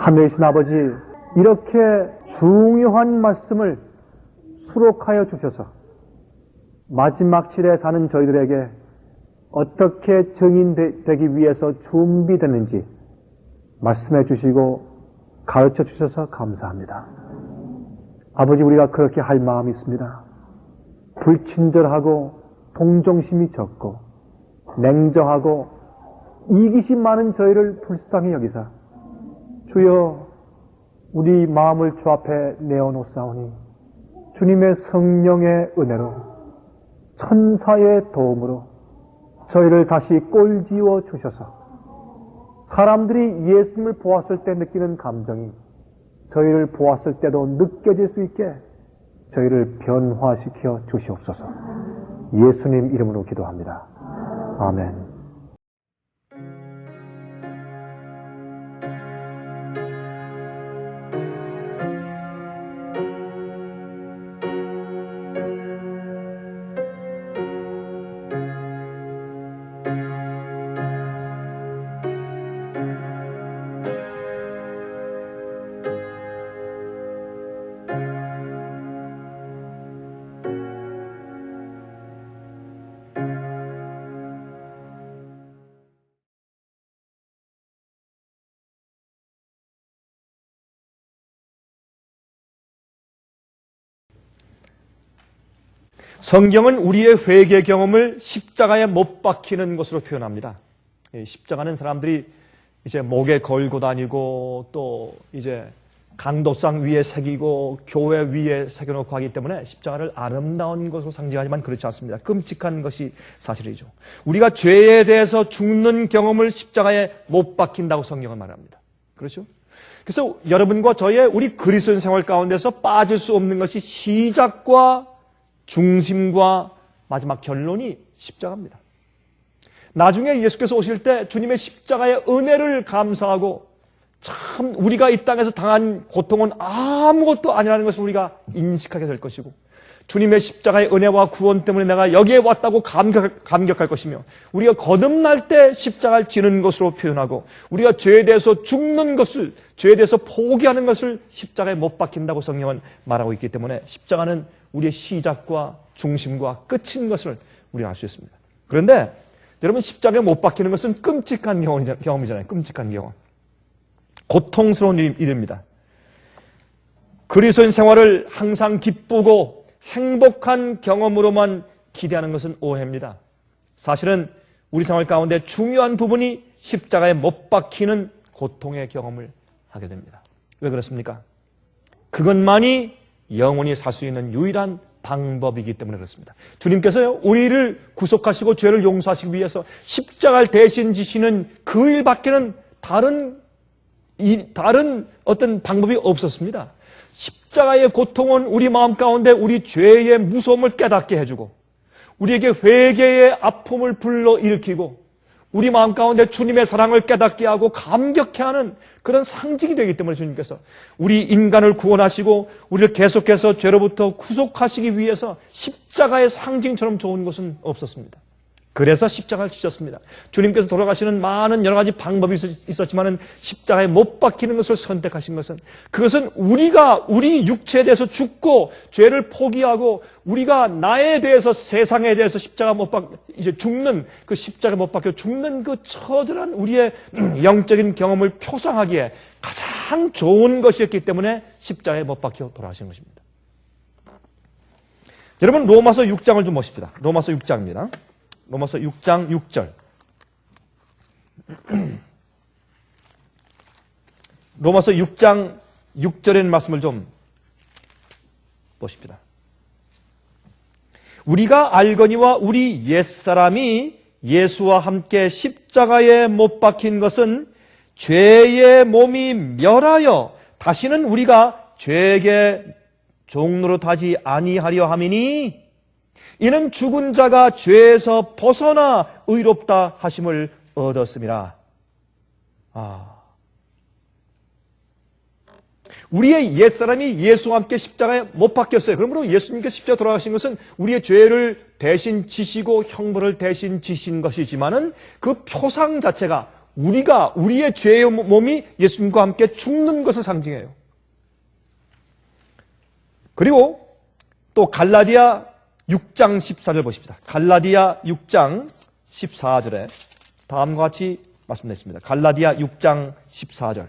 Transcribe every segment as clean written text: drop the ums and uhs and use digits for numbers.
하늘이신 아버지, 이렇게 중요한 말씀을 수록하여 주셔서 마지막 시대에 사는 저희들에게 어떻게 증인되기 위해서 준비되는지 말씀해 주시고 가르쳐 주셔서 감사합니다. 아버지, 우리가 그렇게 할 마음이 있습니다. 불친절하고 동정심이 적고 냉정하고 이기심 많은 저희를 불쌍히 여기사 주여, 우리 마음을 주 앞에 내어놓사오니 주님의 성령의 은혜로 천사의 도움으로 저희를 다시 꼴지어 주셔서 사람들이 예수님을 보았을 때 느끼는 감정이 저희를 보았을 때도 느껴질 수 있게 저희를 변화시켜 주시옵소서. 예수님 이름으로 기도합니다. 아멘. 성경은 우리의 회개 경험을 십자가에 못 박히는 것으로 표현합니다. 십자가는 사람들이 이제 목에 걸고 다니고 또 이제 강도상 위에 새기고 교회 위에 새겨놓고 하기 때문에 십자가를 아름다운 것으로 상징하지만 그렇지 않습니다. 끔찍한 것이 사실이죠. 우리가 죄에 대해서 죽는 경험을 십자가에 못 박힌다고 성경은 말합니다. 그렇죠? 그래서 여러분과 저의 우리 그리스도인 생활 가운데서 빠질 수 없는 것이 시작과 중심과 마지막 결론이 십자가입니다. 나중에 예수께서 오실 때 주님의 십자가의 은혜를 감사하고 참 우리가 이 땅에서 당한 고통은 아무것도 아니라는 것을 우리가 인식하게 될 것이고 주님의 십자가의 은혜와 구원 때문에 내가 여기에 왔다고 감격할 것이며 우리가 거듭날 때 십자가를 지는 것으로 표현하고 우리가 죄에 대해서 죽는 것을 죄에 대해서 포기하는 것을 십자가에 못 박힌다고 성경은 말하고 있기 때문에 십자가는 우리의 시작과 중심과 끝인 것을 우리가 알 수 있습니다. 그런데 여러분 십자가에 못 박히는 것은 끔찍한 경험이잖아요. 끔찍한 경험. 고통스러운 일입니다. 그리스도인 생활을 항상 기쁘고 행복한 경험으로만 기대하는 것은 오해입니다. 사실은 우리 생활 가운데 중요한 부분이 십자가에 못 박히는 고통의 경험을 하게 됩니다. 왜 그렇습니까? 그것만이 영원히 살 수 있는 유일한 방법이기 때문에 그렇습니다. 주님께서요, 우리를 구속하시고 죄를 용서하시기 위해서 십자가를 대신 지시는 그 일밖에는 다른 어떤 방법이 없었습니다. 십자가의 고통은 우리 마음 가운데 우리 죄의 무서움을 깨닫게 해주고 우리에게 회개의 아픔을 불러일으키고 우리 마음 가운데 주님의 사랑을 깨닫게 하고 감격해 하는 그런 상징이 되기 때문에 주님께서 우리 인간을 구원하시고 우리를 계속해서 죄로부터 구속하시기 위해서 십자가의 상징처럼 좋은 것은 없었습니다. 그래서 십자가를 지셨습니다. 주님께서 돌아가시는 많은 여러 가지 방법이 있었지만은 십자가에 못 박히는 것을 선택하신 것은 그것은 우리가 우리 육체에 대해서 죽고 죄를 포기하고 우리가 나에 대해서 세상에 대해서 십자가 이제 죽는 그 십자가에 못 박혀 죽는 그 처절한 우리의 영적인 경험을 표상하기에 가장 좋은 것이었기 때문에 십자가에 못 박혀 돌아가신 것입니다. 여러분 로마서 6장을 좀 보십시다. 로마서 6장입니다. 로마서 6장 6절. 로마서 6장 6절의 말씀을 좀 보십시다. 우리가 알거니와 우리 옛사람이 예수와 함께 십자가에 못 박힌 것은 죄의 몸이 멸하여 다시는 우리가 죄에게 종노릇하지 아니하려 함이니 이는 죽은 자가 죄에서 벗어나 의롭다 하심을 얻었습니다. 우리의 옛사람이 예수와 함께 십자가에 못 박혔어요. 그러므로 예수님께서 십자가에 돌아가신 것은 우리의 죄를 대신 지시고 형벌을 대신 지신 것이지만은 그 표상 자체가 우리의 죄의 몸이 예수님과 함께 죽는 것을 상징해요. 그리고 또 갈라디아 6장 14절 보십시다. 갈라디아 6장 14절에 다음과 같이 말씀드렸습니다. 갈라디아 6장 14절.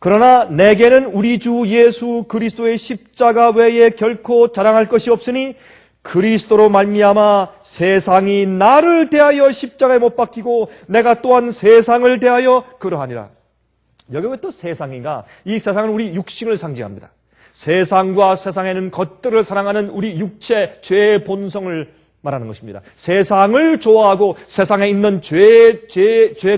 그러나 내게는 우리 주 예수 그리스도의 십자가 외에 결코 자랑할 것이 없으니 그리스도로 말미암아 세상이 나를 대하여 십자가에 못 박히고 내가 또한 세상을 대하여 그러하니라. 여기 왜 또 세상인가? 이 세상은 우리 육신을 상징합니다. 세상과 세상에는 것들을 사랑하는 우리 육체, 죄의 본성을 말하는 것입니다. 세상을 좋아하고 세상에 있는 죄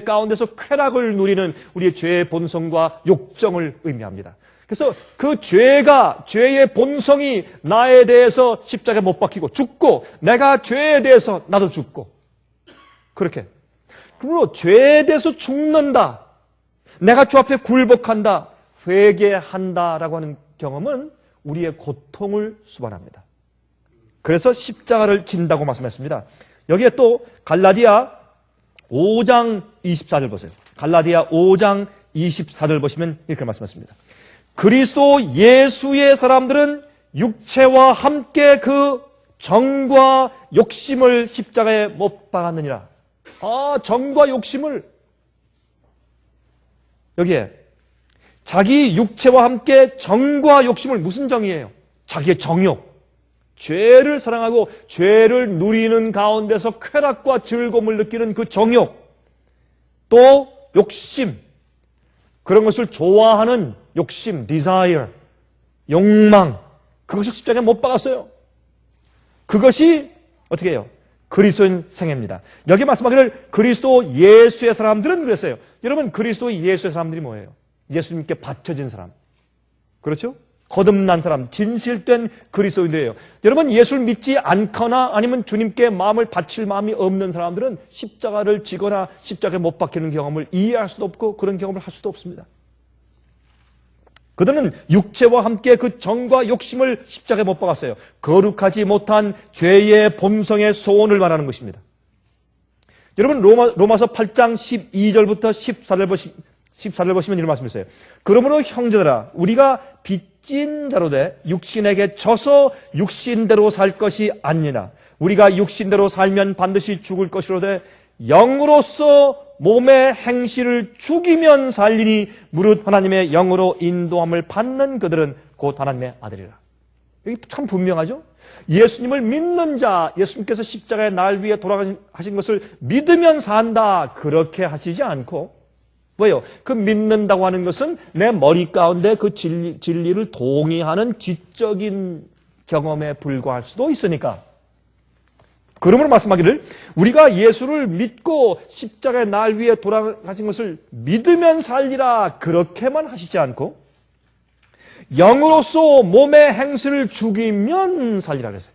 가운데서 쾌락을 누리는 우리의 죄의 본성과 욕정을 의미합니다. 그래서 그 죄의 본성이 나에 대해서 십자가에 못 박히고 죽고 내가 죄에 대해서 나도 죽고 그렇게. 그러므로 죄에 대해서 죽는다. 내가 주 앞에 굴복한다. 회개한다라고 하는 경험은 우리의 고통을 수반합니다. 그래서 십자가를 진다고 말씀했습니다. 여기에 또 갈라디아 5장 24절 보세요. 갈라디아 5장 24절 보시면 이렇게 말씀했습니다. 그리스도 예수의 사람들은 육체와 함께 그 정과 욕심을 십자가에 못 박았느니라. 정과 욕심을 여기에 자기 육체와 함께 정과 욕심을 무슨 정이에요? 자기의 정욕. 죄를 사랑하고 죄를 누리는 가운데서 쾌락과 즐거움을 느끼는 그 정욕. 또 욕심. 그런 것을 좋아하는 욕심, desire, 욕망, 그것을 십자가에 못 박았어요. 그것이 어떻게 해요? 그리스도인 생애입니다. 여기 말씀하기를 그리스도 예수의 사람들은 그랬어요. 여러분, 그리스도 예수의 사람들이 뭐예요? 예수님께 바쳐진 사람. 그렇죠? 거듭난 사람, 진실된 그리스도인들이에요. 여러분, 예수를 믿지 않거나 아니면 주님께 마음을 바칠 마음이 없는 사람들은 십자가를 지거나 십자가에 못 박히는 경험을 이해할 수도 없고 그런 경험을 할 수도 없습니다. 그들은 육체와 함께 그 정과 욕심을 십자가에 못 박았어요. 거룩하지 못한 죄의 본성의 소원을 말하는 것입니다. 여러분, 로마서 8장 12절부터 14절 보시면 이런 말씀이 있어요. 그러므로 형제들아, 우리가 빚진 자로 돼 육신에게 져서 육신대로 살 것이 아니라 우리가 육신대로 살면 반드시 죽을 것이로되 영으로서 몸의 행실을 죽이면 살리니 무릇 하나님의 영으로 인도함을 받는 그들은 곧 하나님의 아들이라. 여기 참 분명하죠? 예수님을 믿는 자, 예수님께서 십자가의 날 위해 돌아가신 것을 믿으면 산다, 그렇게 하시지 않고, 왜요? 그 믿는다고 하는 것은 내 머리 가운데 그 진리를 동의하는 지적인 경험에 불과할 수도 있으니까. 그러므로 말씀하기를 우리가 예수를 믿고 십자가의 날 위에 돌아가신 것을 믿으면 살리라, 그렇게만 하시지 않고 영으로서 몸의 행실을 죽이면 살리라 그랬어요.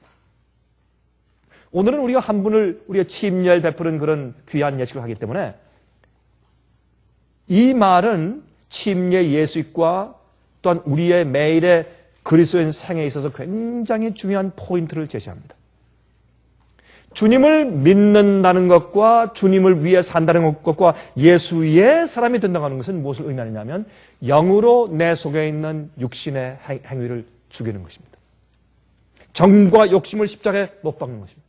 오늘은 우리가 한 분을 우리가 침례를 베푸는 그런 귀한 예식을 하기 때문에 이 말은 침례 예식과 또한 우리의 매일의 그리스도인 생애에 있어서 굉장히 중요한 포인트를 제시합니다. 주님을 믿는다는 것과 주님을 위해 산다는 것과 예수의 사람이 된다고 하는 것은 무엇을 의미하느냐면 영으로 내 속에 있는 육신의 행위를 죽이는 것입니다. 정과 욕심을 십자가에 못 박는 것입니다.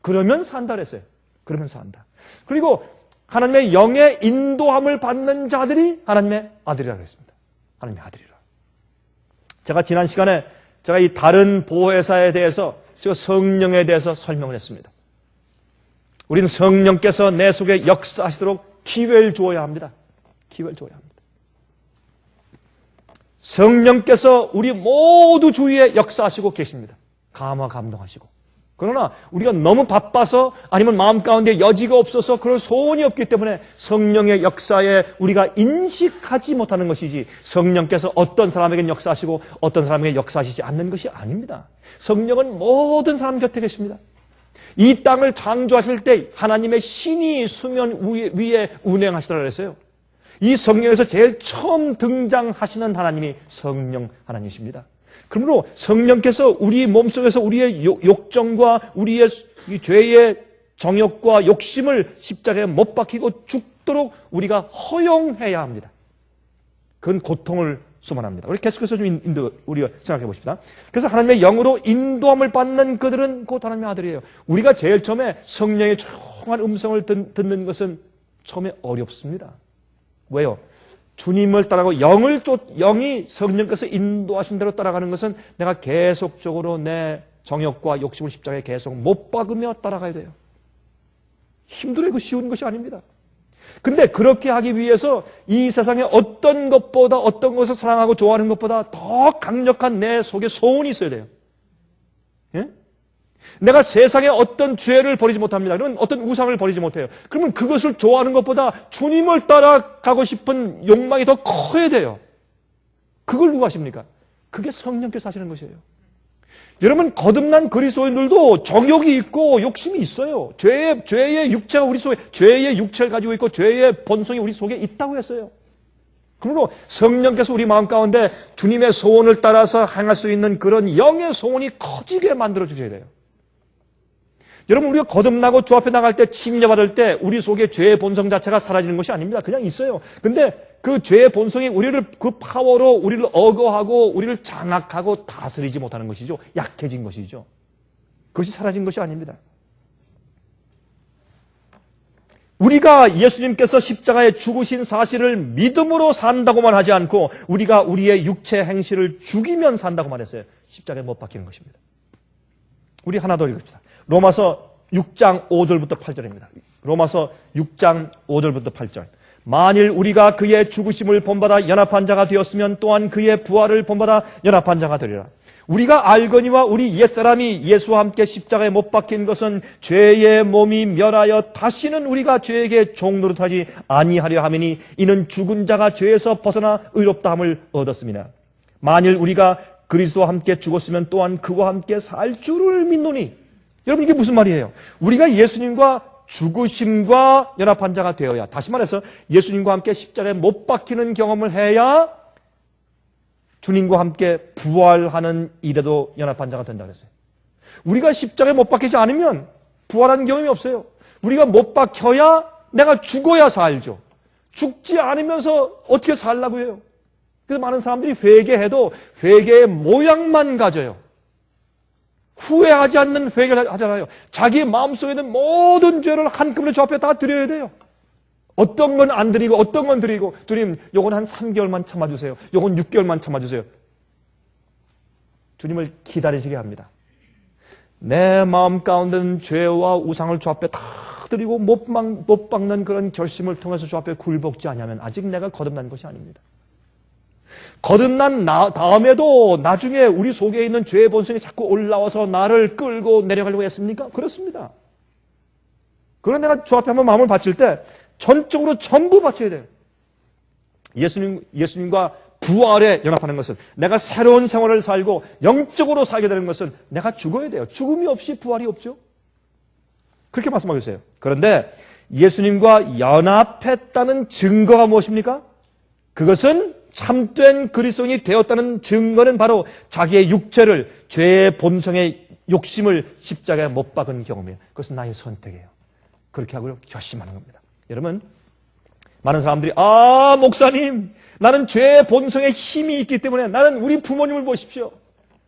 그러면 산다 그랬어요. 그러면 산다. 그리고 하나님의 영의 인도함을 받는 자들이 하나님의 아들이라고 했습니다. 하나님의 아들이라. 제가 지난 시간에 제가 이 다른 보혜사에 대해서 제가 성령에 대해서 설명을 했습니다. 우리는 성령께서 내 속에 역사하시도록 기회를 주어야 합니다. 기회를 줘야 합니다. 성령께서 우리 모두 주위에 역사하시고 계십니다. 감화감동하시고. 그러나 우리가 너무 바빠서 아니면 마음 가운데 여지가 없어서 그럴 소원이 없기 때문에 성령의 역사에 우리가 인식하지 못하는 것이지 성령께서 어떤 사람에게는 역사하시고 어떤 사람에게 역사하시지 않는 것이 아닙니다. 성령은 모든 사람 곁에 계십니다. 이 땅을 창조하실 때 하나님의 신이 수면 위에 운행하시더라 그랬어요. 이 성령에서 제일 처음 등장하시는 하나님이 성령 하나님이십니다. 그러므로 성령께서 우리 몸속에서 우리의 욕정과 우리의 죄의 정욕과 욕심을 십자가에 못 박히고 죽도록 우리가 허용해야 합니다. 그건 고통을 수반합니다. 우리 계속해서 좀 우리가 생각해 보십시다. 그래서 하나님의 영으로 인도함을 받는 그들은 곧 하나님의 아들이에요. 우리가 제일 처음에 성령의 조용한 음성을 듣는 것은 처음에 어렵습니다. 왜요? 주님을 따라가고 영이 성령께서 인도하신 대로 따라가는 것은 내가 계속적으로 내 정욕과 욕심을 십자가에 계속 못 박으며 따라가야 돼요. 힘들어요. 그 쉬운 것이 아닙니다. 근데 그렇게 하기 위해서 이 세상에 어떤 것보다 어떤 것을 사랑하고 좋아하는 것보다 더 강력한 내 속에 소원이 있어야 돼요. 예? 내가 세상에 어떤 죄를 버리지 못합니다. 그러면 어떤 우상을 버리지 못해요. 그러면 그것을 좋아하는 것보다 주님을 따라가고 싶은 욕망이 더 커야 돼요. 그걸 누가 하십니까? 그게 성령께서 하시는 것이에요. 여러분, 거듭난 그리스도인들도 정욕이 있고 욕심이 있어요. 죄의 육체가 우리 속에, 죄의 육체를 가지고 있고 죄의 본성이 우리 속에 있다고 했어요. 그러므로 성령께서 우리 마음 가운데 주님의 소원을 따라서 행할 수 있는 그런 영의 소원이 커지게 만들어 주셔야 돼요. 여러분, 우리가 거듭나고 주 앞에 나갈 때 침례받을 때 우리 속에 죄의 본성 자체가 사라지는 것이 아닙니다. 그냥 있어요. 근데 그 죄의 본성이 우리를 그 파워로 우리를 억어하고 우리를 장악하고 다스리지 못하는 것이죠. 약해진 것이죠. 그것이 사라진 것이 아닙니다. 우리가 예수님께서 십자가에 죽으신 사실을 믿음으로 산다고만 하지 않고 우리가 우리의 육체 행실을 죽이면 산다고 말했어요. 십자가에 못 박히는 것입니다. 우리 하나 더 읽읍시다. 로마서 6장 5절부터 8절입니다. 로마서 6장 5절부터 8절. 만일 우리가 그의 죽으심을 본받아 연합한 자가 되었으면 또한 그의 부활을 본받아 연합한 자가 되리라. 우리가 알거니와 우리 옛사람이 예수와 함께 십자가에 못 박힌 것은 죄의 몸이 멸하여 다시는 우리가 죄에게 종노릇하지 아니하려 함이니 이는 죽은 자가 죄에서 벗어나 의롭다함을 얻었습니다. 만일 우리가 그리스도와 함께 죽었으면 또한 그와 함께 살 줄을 믿노니. 여러분, 이게 무슨 말이에요? 우리가 예수님과 죽으심과 연합한 자가 되어야, 다시 말해서 예수님과 함께 십자가에 못 박히는 경험을 해야 주님과 함께 부활하는 일에도 연합한 자가 된다 그랬어요. 우리가 십자가에 못 박히지 않으면 부활하는 경험이 없어요. 우리가 못 박혀야 내가 죽어야 살죠. 죽지 않으면서 어떻게 살라고 해요? 그래서 많은 사람들이 회개해도 회개의 모양만 가져요. 후회하지 않는 회개를 하잖아요. 자기 마음속에 있는 모든 죄를 한꺼번에 주 앞에 다 드려야 돼요. 어떤 건 안 드리고 어떤 건 드리고, 주님 요건 한 3개월만 참아주세요. 요건 6개월만 참아주세요. 주님을 기다리시게 합니다. 내 마음 가운데는 죄와 우상을 주 앞에 다 드리고 못 박는 그런 결심을 통해서 주 앞에 굴복지 않으면 아직 내가 거듭난 것이 아닙니다. 거듭난 다음에도 나중에 우리 속에 있는 죄의 본성이 자꾸 올라와서 나를 끌고 내려가려고 했습니까? 그렇습니다. 그러나 내가 주 앞에 한번 마음을 바칠 때 전적으로 전부 바쳐야 돼요. 예수님과 부활에 연합하는 것은, 내가 새로운 생활을 살고 영적으로 살게 되는 것은 내가 죽어야 돼요. 죽음이 없이 부활이 없죠. 그렇게 말씀하고 있어요. 그런데 예수님과 연합했다는 증거가 무엇입니까? 그것은 참된 그리스도인이 되었다는 증거는 바로 자기의 육체를, 죄의 본성의 욕심을 십자가에 못 박은 경험이에요. 그것은 나의 선택이에요. 그렇게 하고 결심하는 겁니다. 여러분, 많은 사람들이 목사님, 나는 죄의 본성에 힘이 있기 때문에, 나는 우리 부모님을 보십시오.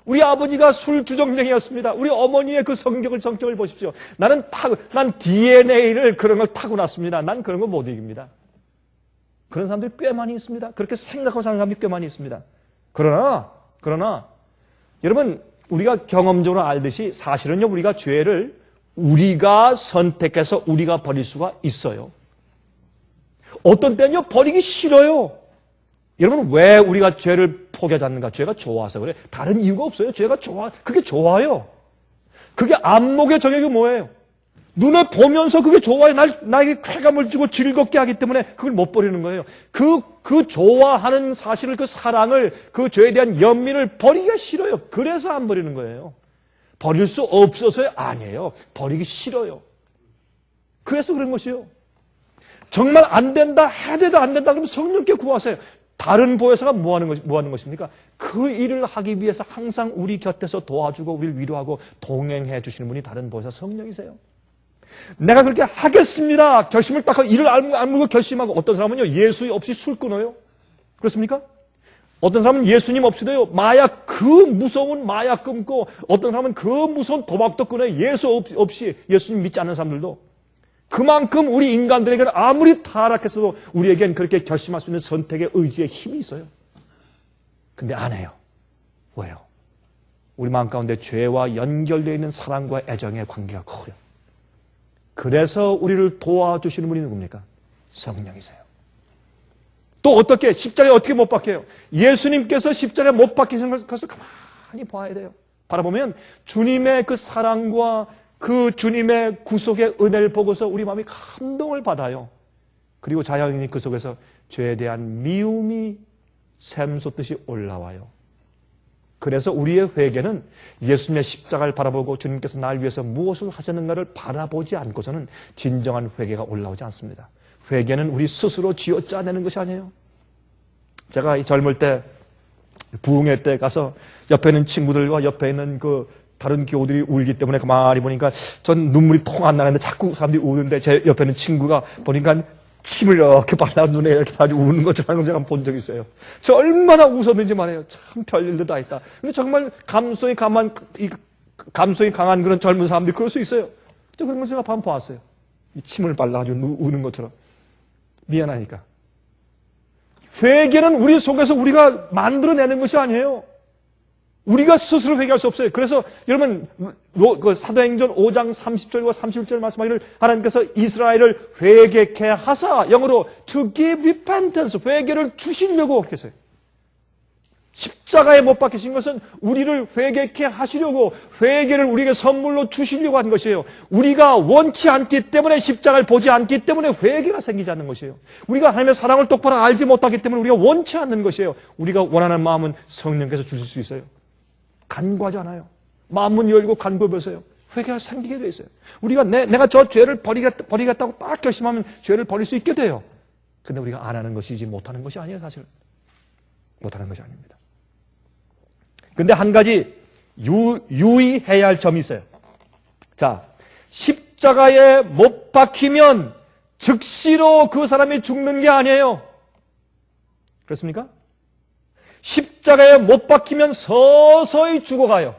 우리 아버지가 술주정뱅이였습니다. 우리 어머니의 그 성격을 보십시오. 난 DNA를 그런 걸 타고났습니다. 난 그런 거 못 이깁니다. 그런 사람들이 꽤 많이 있습니다. 그렇게 생각하고 사는 사람들이 꽤 많이 있습니다. 그러나 여러분, 우리가 경험적으로 알듯이 사실은요, 우리가 죄를 우리가 선택해서 우리가 버릴 수가 있어요. 어떤 때는요, 버리기 싫어요. 여러분, 왜 우리가 죄를 포기하지 않는가? 죄가 좋아서 그래. 다른 이유가 없어요. 죄가 그게 좋아요. 그게 안목의 정욕이 뭐예요? 눈에 보면서 그게 좋아요. 나에게 쾌감을 주고 즐겁게 하기 때문에 그걸 못 버리는 거예요. 그 좋아하는 사실을, 그 사랑을, 그 죄에 대한 연민을 버리기가 싫어요. 그래서 안 버리는 거예요. 버릴 수 없어서요? 아니에요. 버리기 싫어요. 그래서 그런 것이요. 정말 안 된다, 해도 안 된다, 그러면 성령께 구하세요. 다른 보혜사가 뭐 하는 것입니까? 그 일을 하기 위해서 항상 우리 곁에서 도와주고 우리를 위로하고 동행해 주시는 분이 다른 보혜사 성령이세요. 내가 그렇게 하겠습니다. 결심을 딱 하고 일을 알고 결심하고, 어떤 사람은요, 예수 없이 술 끊어요. 그렇습니까? 어떤 사람은 예수님 없이도요, 그 무서운 마약 끊고, 어떤 사람은 그 무서운 도박도 끊어요. 예수 없이, 예수님 믿지 않는 사람들도. 그만큼 우리 인간들에게는 아무리 타락했어도 우리에겐 그렇게 결심할 수 있는 선택의 의지의 힘이 있어요. 근데 안 해요. 왜요? 우리 마음 가운데 죄와 연결되어 있는 사랑과 애정의 관계가 커요. 그래서 우리를 도와주시는 분이 누굽니까? 성령이세요. 또 어떻게, 십자가에 어떻게 못 박혀요? 예수님께서 십자가에 못 박히신 것을 가만히 봐야 돼요. 바라보면 주님의 그 사랑과 그 주님의 구속의 은혜를 보고서 우리 마음이 감동을 받아요. 그리고 자연히 그 속에서 죄에 대한 미움이 샘솟듯이 올라와요. 그래서 우리의 회개는 예수님의 십자가를 바라보고 주님께서 날 위해서 무엇을 하셨는가를 바라보지 않고서는 진정한 회개가 올라오지 않습니다. 회개는 우리 스스로 쥐어짜내는 것이 아니에요. 제가 젊을 때, 부흥회 때 가서 옆에 있는 친구들과 옆에 있는 그 다른 교우들이 울기 때문에 가만히 보니까 전 눈물이 통 안 나는데 자꾸 사람들이 우는데, 제 옆에 있는 친구가 보니까 침을 이렇게 발라 눈에 이렇게 아주 우는 것처럼 제가 본 적이 있어요. 저 얼마나 웃었는지 말해요. 참 별일도 다 있다. 근데 정말 감성이 강한 그런 젊은 사람들이 그럴 수 있어요. 저 그런 걸 제가 한번 보았어요. 이 침을 발라가지고 우는 것처럼. 미안하니까. 회개는 우리 속에서 우리가 만들어내는 것이 아니에요. 우리가 스스로 회개할 수 없어요. 그래서 여러분 그 사도행전 5장 30절과 31절 말씀하기를 하나님께서 이스라엘을 회개케 하사, 영어로 to give repentance, 회개를 주시려고 그랬어요. 십자가에 못 박히신 것은 우리를 회개케 하시려고, 회개를 우리에게 선물로 주시려고 한 것이에요. 우리가 원치 않기 때문에, 십자가를 보지 않기 때문에 회개가 생기지 않는 것이에요. 우리가 하나님의 사랑을 똑바로 알지 못하기 때문에 우리가 원치 않는 것이에요. 우리가 원하는 마음은 성령께서 주실 수 있어요. 간구하지 않아요. 마음문 열고 간구해 보세요. 회개가 생기게 돼 있어요. 우리가 내가 저 죄를 버리겠다고 딱 결심하면 죄를 버릴 수 있게 돼요. 근데 우리가 안 하는 것이지 못하는 것이 아니에요, 사실. 못하는 것이 아닙니다. 근데 한 가지 유의해야 할 점이 있어요. 자, 십자가에 못 박히면 즉시로 그 사람이 죽는 게 아니에요. 그렇습니까? 십자가에 못 박히면 서서히 죽어가요.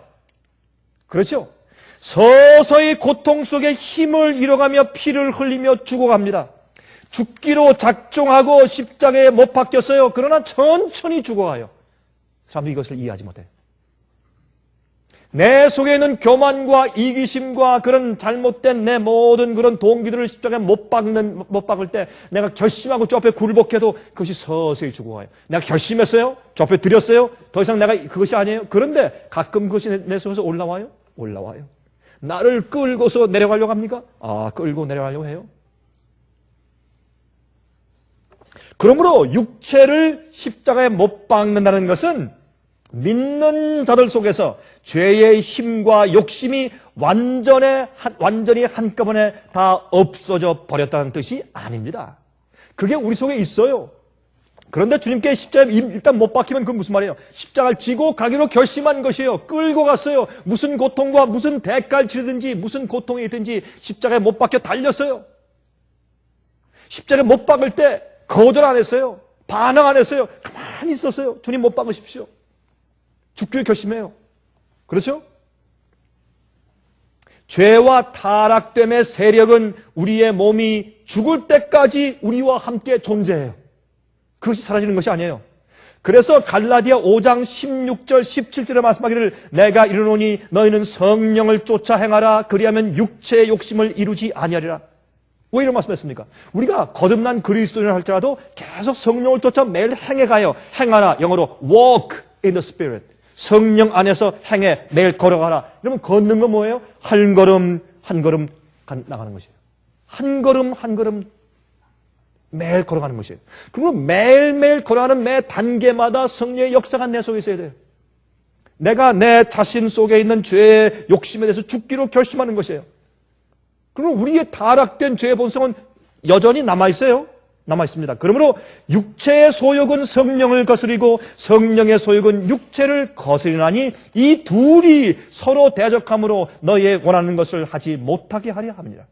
그렇죠? 서서히 고통 속에 힘을 잃어가며 피를 흘리며 죽어갑니다. 죽기로 작정하고 십자가에 못 박혔어요. 그러나 천천히 죽어가요. 사람들이 이것을 이해하지 못해요. 내 속에 있는 교만과 이기심과 그런 잘못된 내 모든 그런 동기들을 십자가에 못 박을 때 내가 결심하고 저 앞에 굴복해도 그것이 서서히 죽어가요. 내가 결심했어요? 저 앞에 드렸어요? 더 이상 내가 그것이 아니에요? 그런데 가끔 그것이 내 속에서 올라와요? 올라와요. 나를 끌고서 내려가려고 합니까? 끌고 내려가려고 해요. 그러므로 육체를 십자가에 못 박는다는 것은 믿는 자들 속에서 죄의 힘과 욕심이 완전히 한꺼번에 다 없어져 버렸다는 뜻이 아닙니다. 그게 우리 속에 있어요. 그런데 주님께 십자가에 일단 못 박히면 그건 무슨 말이에요? 십자가를 지고 가기로 결심한 것이에요. 끌고 갔어요. 무슨 고통과 무슨 대가를 치르든지 무슨 고통이 있든지 십자가에 못 박혀 달렸어요. 십자가에 못 박을 때 거절 안 했어요. 반항 안 했어요. 가만히 있었어요. 주님 못 박으십시오. 죽기를 결심해요. 그렇죠? 죄와 타락됨의 세력은 우리의 몸이 죽을 때까지 우리와 함께 존재해요. 그것이 사라지는 것이 아니에요. 그래서 갈라디아 5장 16절 17절에 말씀하기를 내가 이르노니 너희는 성령을 쫓아 행하라 그리하면 육체의 욕심을 이루지 아니하리라. 왜 이런 말씀했습니까? 우리가 거듭난 그리스도인을 할지라도 계속 성령을 쫓아 매일 행해가요. 행하라, 영어로 walk in the spirit. 성령 안에서 행해, 매일 걸어가라. 그러면 걷는 건 뭐예요? 한 걸음 한 걸음 나가는 것이에요. 한 걸음 한 걸음 매일 걸어가는 것이에요. 그러면 매일매일 걸어가는 매 단계마다 성령의 역사가 내 속에 있어야 돼요. 내가 내 자신 속에 있는 죄의 욕심에 대해서 죽기로 결심하는 것이에요. 그러면 우리의 타락된 죄의 본성은 여전히 남아있어요. 남아있습니다. 그러므로 육체의 소욕은 성령을 거스리고 성령의 소욕은 육체를 거스리나니 이 둘이 서로 대적함으로 너희의 원하는 것을 하지 못하게 하려 합니다.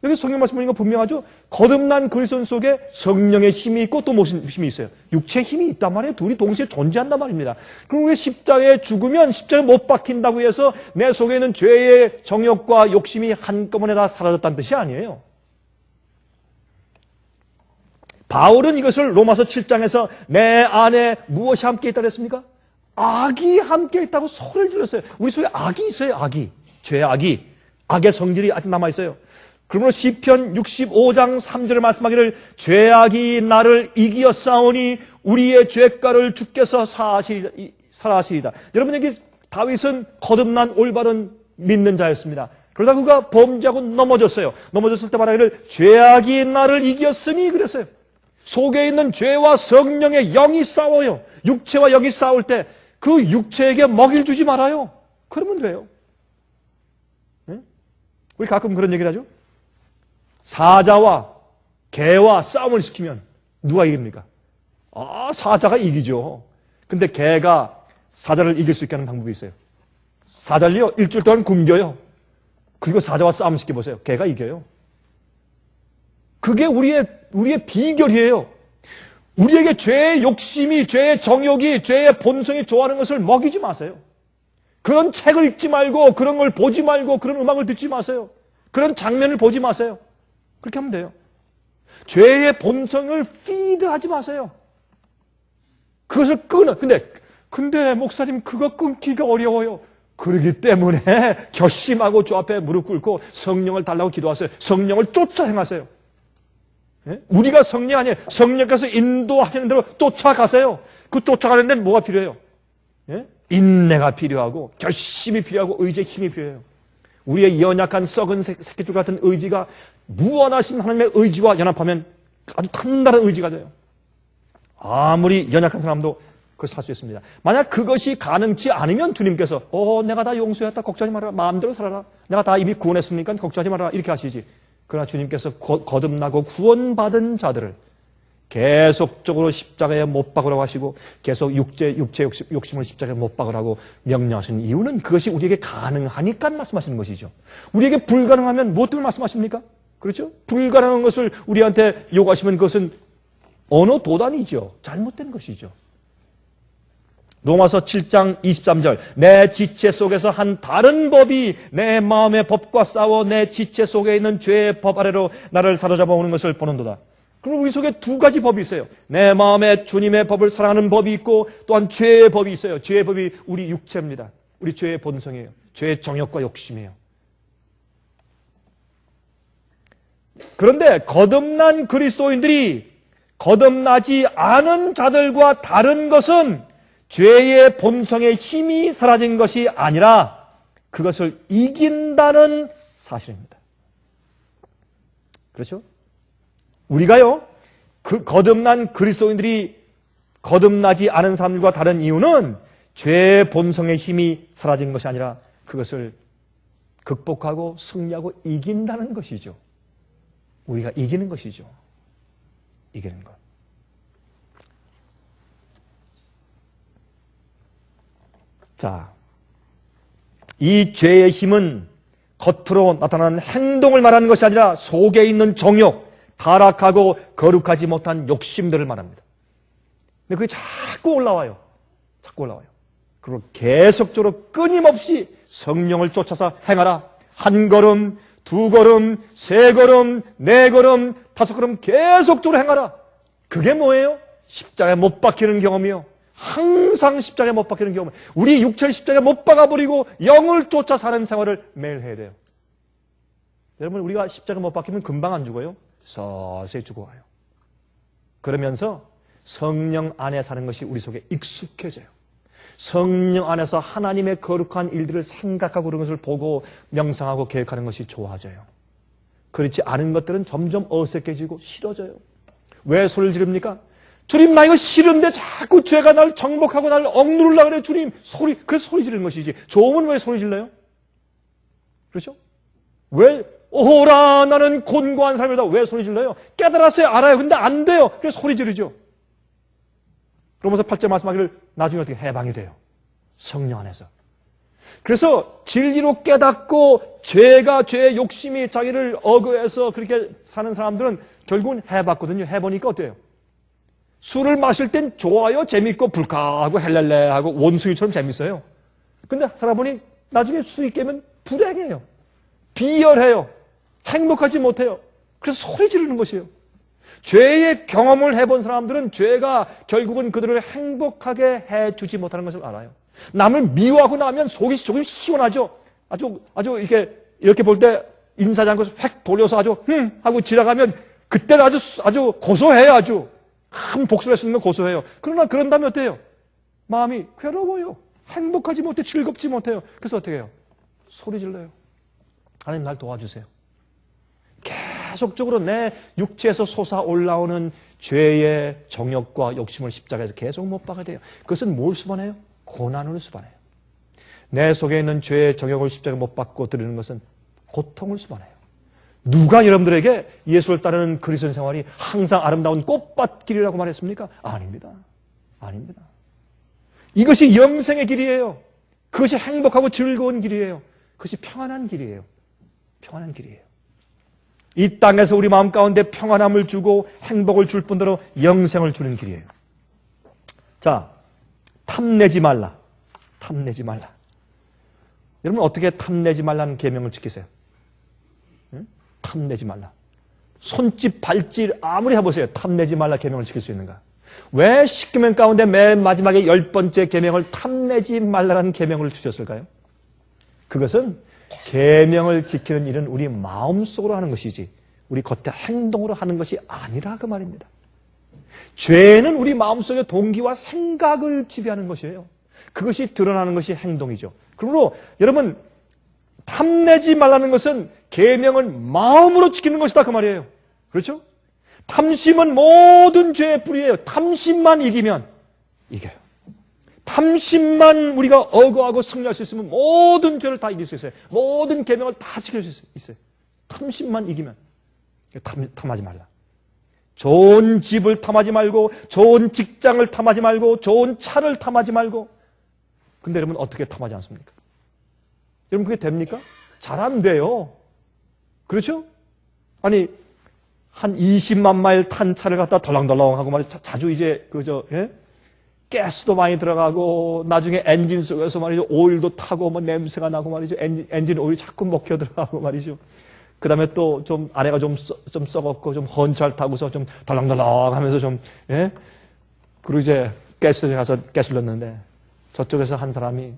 여기 성경 말씀 보니까 분명하죠. 거듭난 그리스도 속에 성령의 힘이 있고 또 무슨 힘이 있어요? 육체의 힘이 있단 말이에요. 둘이 동시에 존재한단 말입니다. 그럼 왜 십자가에 죽으면 십자가에 못 박힌다고 해서 내 속에 있는 죄의 정욕과 욕심이 한꺼번에 다 사라졌다는 뜻이 아니에요. 바울은 이것을 로마서 7장에서 내 안에 무엇이 함께 있다고 했습니까? 악이 함께 있다고 소리를 질렀어요. 우리 속에 악이 있어요. 악이. 죄의 악이. 악의 성질이 아직 남아있어요. 그러므로 시편 65장 3절에 말씀하기를 죄악이 나를 이기어 싸우니 우리의 죄가를 주께서 사하시리다. 여러분 여기 다윗은 거듭난 올바른 믿는 자였습니다. 그러다 그가 범죄하고 넘어졌어요. 넘어졌을 때 말하기를 죄악이 나를 이겼으니 그랬어요. 속에 있는 죄와 성령의 영이 싸워요. 육체와 영이 싸울 때 그 육체에게 먹이를 주지 말아요. 그러면 돼요. 네? 우리 가끔 그런 얘기를 하죠. 사자와 개와 싸움을 시키면 누가 이깁니까? 사자가 이기죠. 근데 개가 사자를 이길 수 있게 하는 방법이 있어요. 사자를요 일주일 동안 굶겨요. 그리고 사자와 싸움 시켜보세요. 개가 이겨요. 그게 우리의 비결이에요. 우리에게 죄의 욕심이, 죄의 정욕이, 죄의 본성이 좋아하는 것을 먹이지 마세요. 그런 책을 읽지 말고, 그런 걸 보지 말고, 그런 음악을 듣지 마세요. 그런 장면을 보지 마세요. 그렇게 하면 돼요. 죄의 본성을 피드하지 마세요. 그것을 근데 근데 목사님 그거 끊기가 어려워요. 그러기 때문에 결심하고 주 앞에 무릎 꿇고 성령을 달라고 기도하세요. 성령을 쫓아 행하세요. 예? 우리가 성령 아니에요. 성령께서 인도하는 대로 쫓아가세요. 그 쫓아가는 데는 뭐가 필요해요? 예? 인내가 필요하고 결심이 필요하고 의지의 힘이 필요해요. 우리의 연약한 썩은 새끼줄 같은 의지가 무한하신 하나님의 의지와 연합하면 아주 단단한 의지가 돼요. 아무리 연약한 사람도 그걸 살 수 있습니다. 만약 그것이 가능치 않으면 주님께서 내가 다 용서했다. 걱정하지 말아라. 마음대로 살아라. 내가 다 이미 구원했으니까 걱정하지 말아라. 이렇게 하시지. 그러나 주님께서 거듭나고 구원받은 자들을 계속적으로 십자가에 못 박으라고 하시고 계속 육체 욕심을 십자가에 못 박으라고 명령하시는 이유는 그것이 우리에게 가능하니까 말씀하시는 것이죠. 우리에게 불가능하면 무엇 때문에 말씀하십니까? 그렇죠? 불가능한 것을 우리한테 요구하시면 그것은 언어 도단이죠. 잘못된 것이죠. 로마서 7장 23절 내 지체 속에서 한 다른 법이 내 마음의 법과 싸워 내 지체 속에 있는 죄의 법 아래로 나를 사로잡아 오는 것을 보는도다. 그럼 우리 속에 두 가지 법이 있어요. 내 마음에 주님의 법을 사랑하는 법이 있고 또한 죄의 법이 있어요. 죄의 법이 우리 육체입니다. 우리 죄의 본성이에요. 죄의 정욕과 욕심이에요. 그런데 거듭난 그리스도인들이 거듭나지 않은 자들과 다른 것은 죄의 본성의 힘이 사라진 것이 아니라 그것을 이긴다는 사실입니다. 그렇죠? 우리가요, 그 거듭난 그리스도인들이 거듭나지 않은 사람들과 다른 이유는 죄의 본성의 힘이 사라진 것이 아니라 그것을 극복하고 승리하고 이긴다는 것이죠. 우리가 이기는 것이죠. 이기는 것. 자, 이 죄의 힘은 겉으로 나타나는 행동을 말하는 것이 아니라 속에 있는 정욕, 타락하고 거룩하지 못한 욕심들을 말합니다. 근데 그게 자꾸 올라와요. 자꾸 올라와요. 그리고 계속적으로 끊임없이 성령을 쫓아서 행하라. 한 걸음, 두 걸음, 세 걸음, 네 걸음, 다섯 걸음 계속적으로 행하라. 그게 뭐예요? 십자가에 못 박히는 경험이요. 항상 십자가에 못 박히는 경험. 우리 육체를 십자가에 못 박아버리고 영을 쫓아 사는 생활을 매일 해야 돼요. 여러분, 우리가 십자가에 못 박히면 금방 안 죽어요. 서서히 죽어가요. 그러면서 성령 안에 사는 것이 우리 속에 익숙해져요. 성령 안에서 하나님의 거룩한 일들을 생각하고 그런 것을 보고 명상하고 계획하는 것이 좋아져요. 그렇지 않은 것들은 점점 어색해지고 싫어져요. 왜 소리를 지릅니까? 주님, 나 이거 싫은데 자꾸 죄가 날 정복하고 날 억누르려고 그래. 주님, 그래서 소리 지르는 것이지. 좋으면 왜 소리 질러요? 그렇죠? 왜? 오호라, 나는 곤고한 삶이다. 왜 소리 질러요? 깨달았어요. 알아요. 근데 안 돼요. 그래서 소리 지르죠. 그러면서 8절 말씀하기를 나중에 어떻게 해방이 돼요. 성령 안에서. 그래서 진리로 깨닫고 죄의 욕심이 자기를 억압해서 그렇게 사는 사람들은 결국은 해봤거든요. 해보니까 어때요? 술을 마실 땐 좋아요. 재밌고 불쾌하고 헬렐레하고 원숭이처럼 재밌어요. 근데 살아보니 나중에 술이 깨면 불행해요. 비열해요. 행복하지 못해요. 그래서 소리 지르는 것이에요. 죄의 경험을 해본 사람들은 죄가 결국은 그들을 행복하게 해주지 못하는 것을 알아요. 남을 미워하고 나면 속이 조금 시원하죠. 아주 이렇게 볼 때 인사하지 않고 획 돌려서 아주 하고 지나가면 그때는 아주 고소해요. 아주 큰 복수를 했으면 고소해요. 그러나 그런 다음에 어때요? 마음이 괴로워요. 행복하지 못해, 즐겁지 못해요. 그래서 어떻게 해요? 소리 질러요. 하나님, 날 도와주세요. 계속적으로 내 육체에서 솟아 올라오는 죄의 정욕과 욕심을 십자가에서 계속 못 박아야 돼요. 그것은 뭘 수반해요? 고난을 수반해요. 내 속에 있는 죄의 정욕을 십자가에 못 박고 드리는 것은 고통을 수반해요. 누가 여러분들에게 예수를 따르는 그리스도인 생활이 항상 아름다운 꽃밭길이라고 말했습니까? 아닙니다. 아닙니다. 이것이 영생의 길이에요. 그것이 행복하고 즐거운 길이에요. 그것이 평안한 길이에요. 평안한 길이에요. 이 땅에서 우리 마음 가운데 평안함을 주고 행복을 줄 뿐더러 영생을 주는 길이에요. 자, 탐내지 말라. 탐내지 말라. 여러분, 어떻게 탐내지 말라는 계명을 지키세요? 탐내지 말라. 손짓 발짓 아무리 해보세요. 탐내지 말라 계명을 지킬 수 있는가? 왜 10계명 가운데 맨 마지막에 10번째 계명을 탐내지 말라는 계명을 주셨을까요? 그것은 계명을 지키는 일은 우리 마음속으로 하는 것이지 우리 겉에 행동으로 하는 것이 아니라 그 말입니다. 죄는 우리 마음속의 동기와 생각을 지배하는 것이에요. 그것이 드러나는 것이 행동이죠. 그러므로 여러분 탐내지 말라는 것은 계명을 마음으로 지키는 것이다 그 말이에요. 그렇죠? 탐심은 모든 죄의 뿌리예요. 탐심만 이기면 이겨요. 탐심만 우리가 억어하고 승리할 수 있으면 모든 죄를 다 이길 수 있어요. 모든 계명을 다 지킬 수 있어요. 탐심만 이기면 탐하지 말라. 좋은 집을 탐하지 말고 좋은 직장을 탐하지 말고 좋은 차를 탐하지 말고 근데 여러분 어떻게 탐하지 않습니까? 여러분 그게 됩니까? 잘 안 돼요. 그렇죠? 아니 한 20만 마일 탄 차를 갖다 덜렁덜렁하고 말이죠. 자주 이제 가스도 많이 들어가고 나중에 엔진 속에서 말이죠. 오일도 타고 뭐 냄새가 나고 말이죠. 엔진 오일이 자꾸 먹혀 들어가고 말이죠. 그 다음에 또 좀 아내가 좀 썩었고 좀 헌잘 타고서 좀 덜렁덜렁 하면서 좀 그리고 이제 가스를 가서 가스를 넣는데 저쪽에서 한 사람이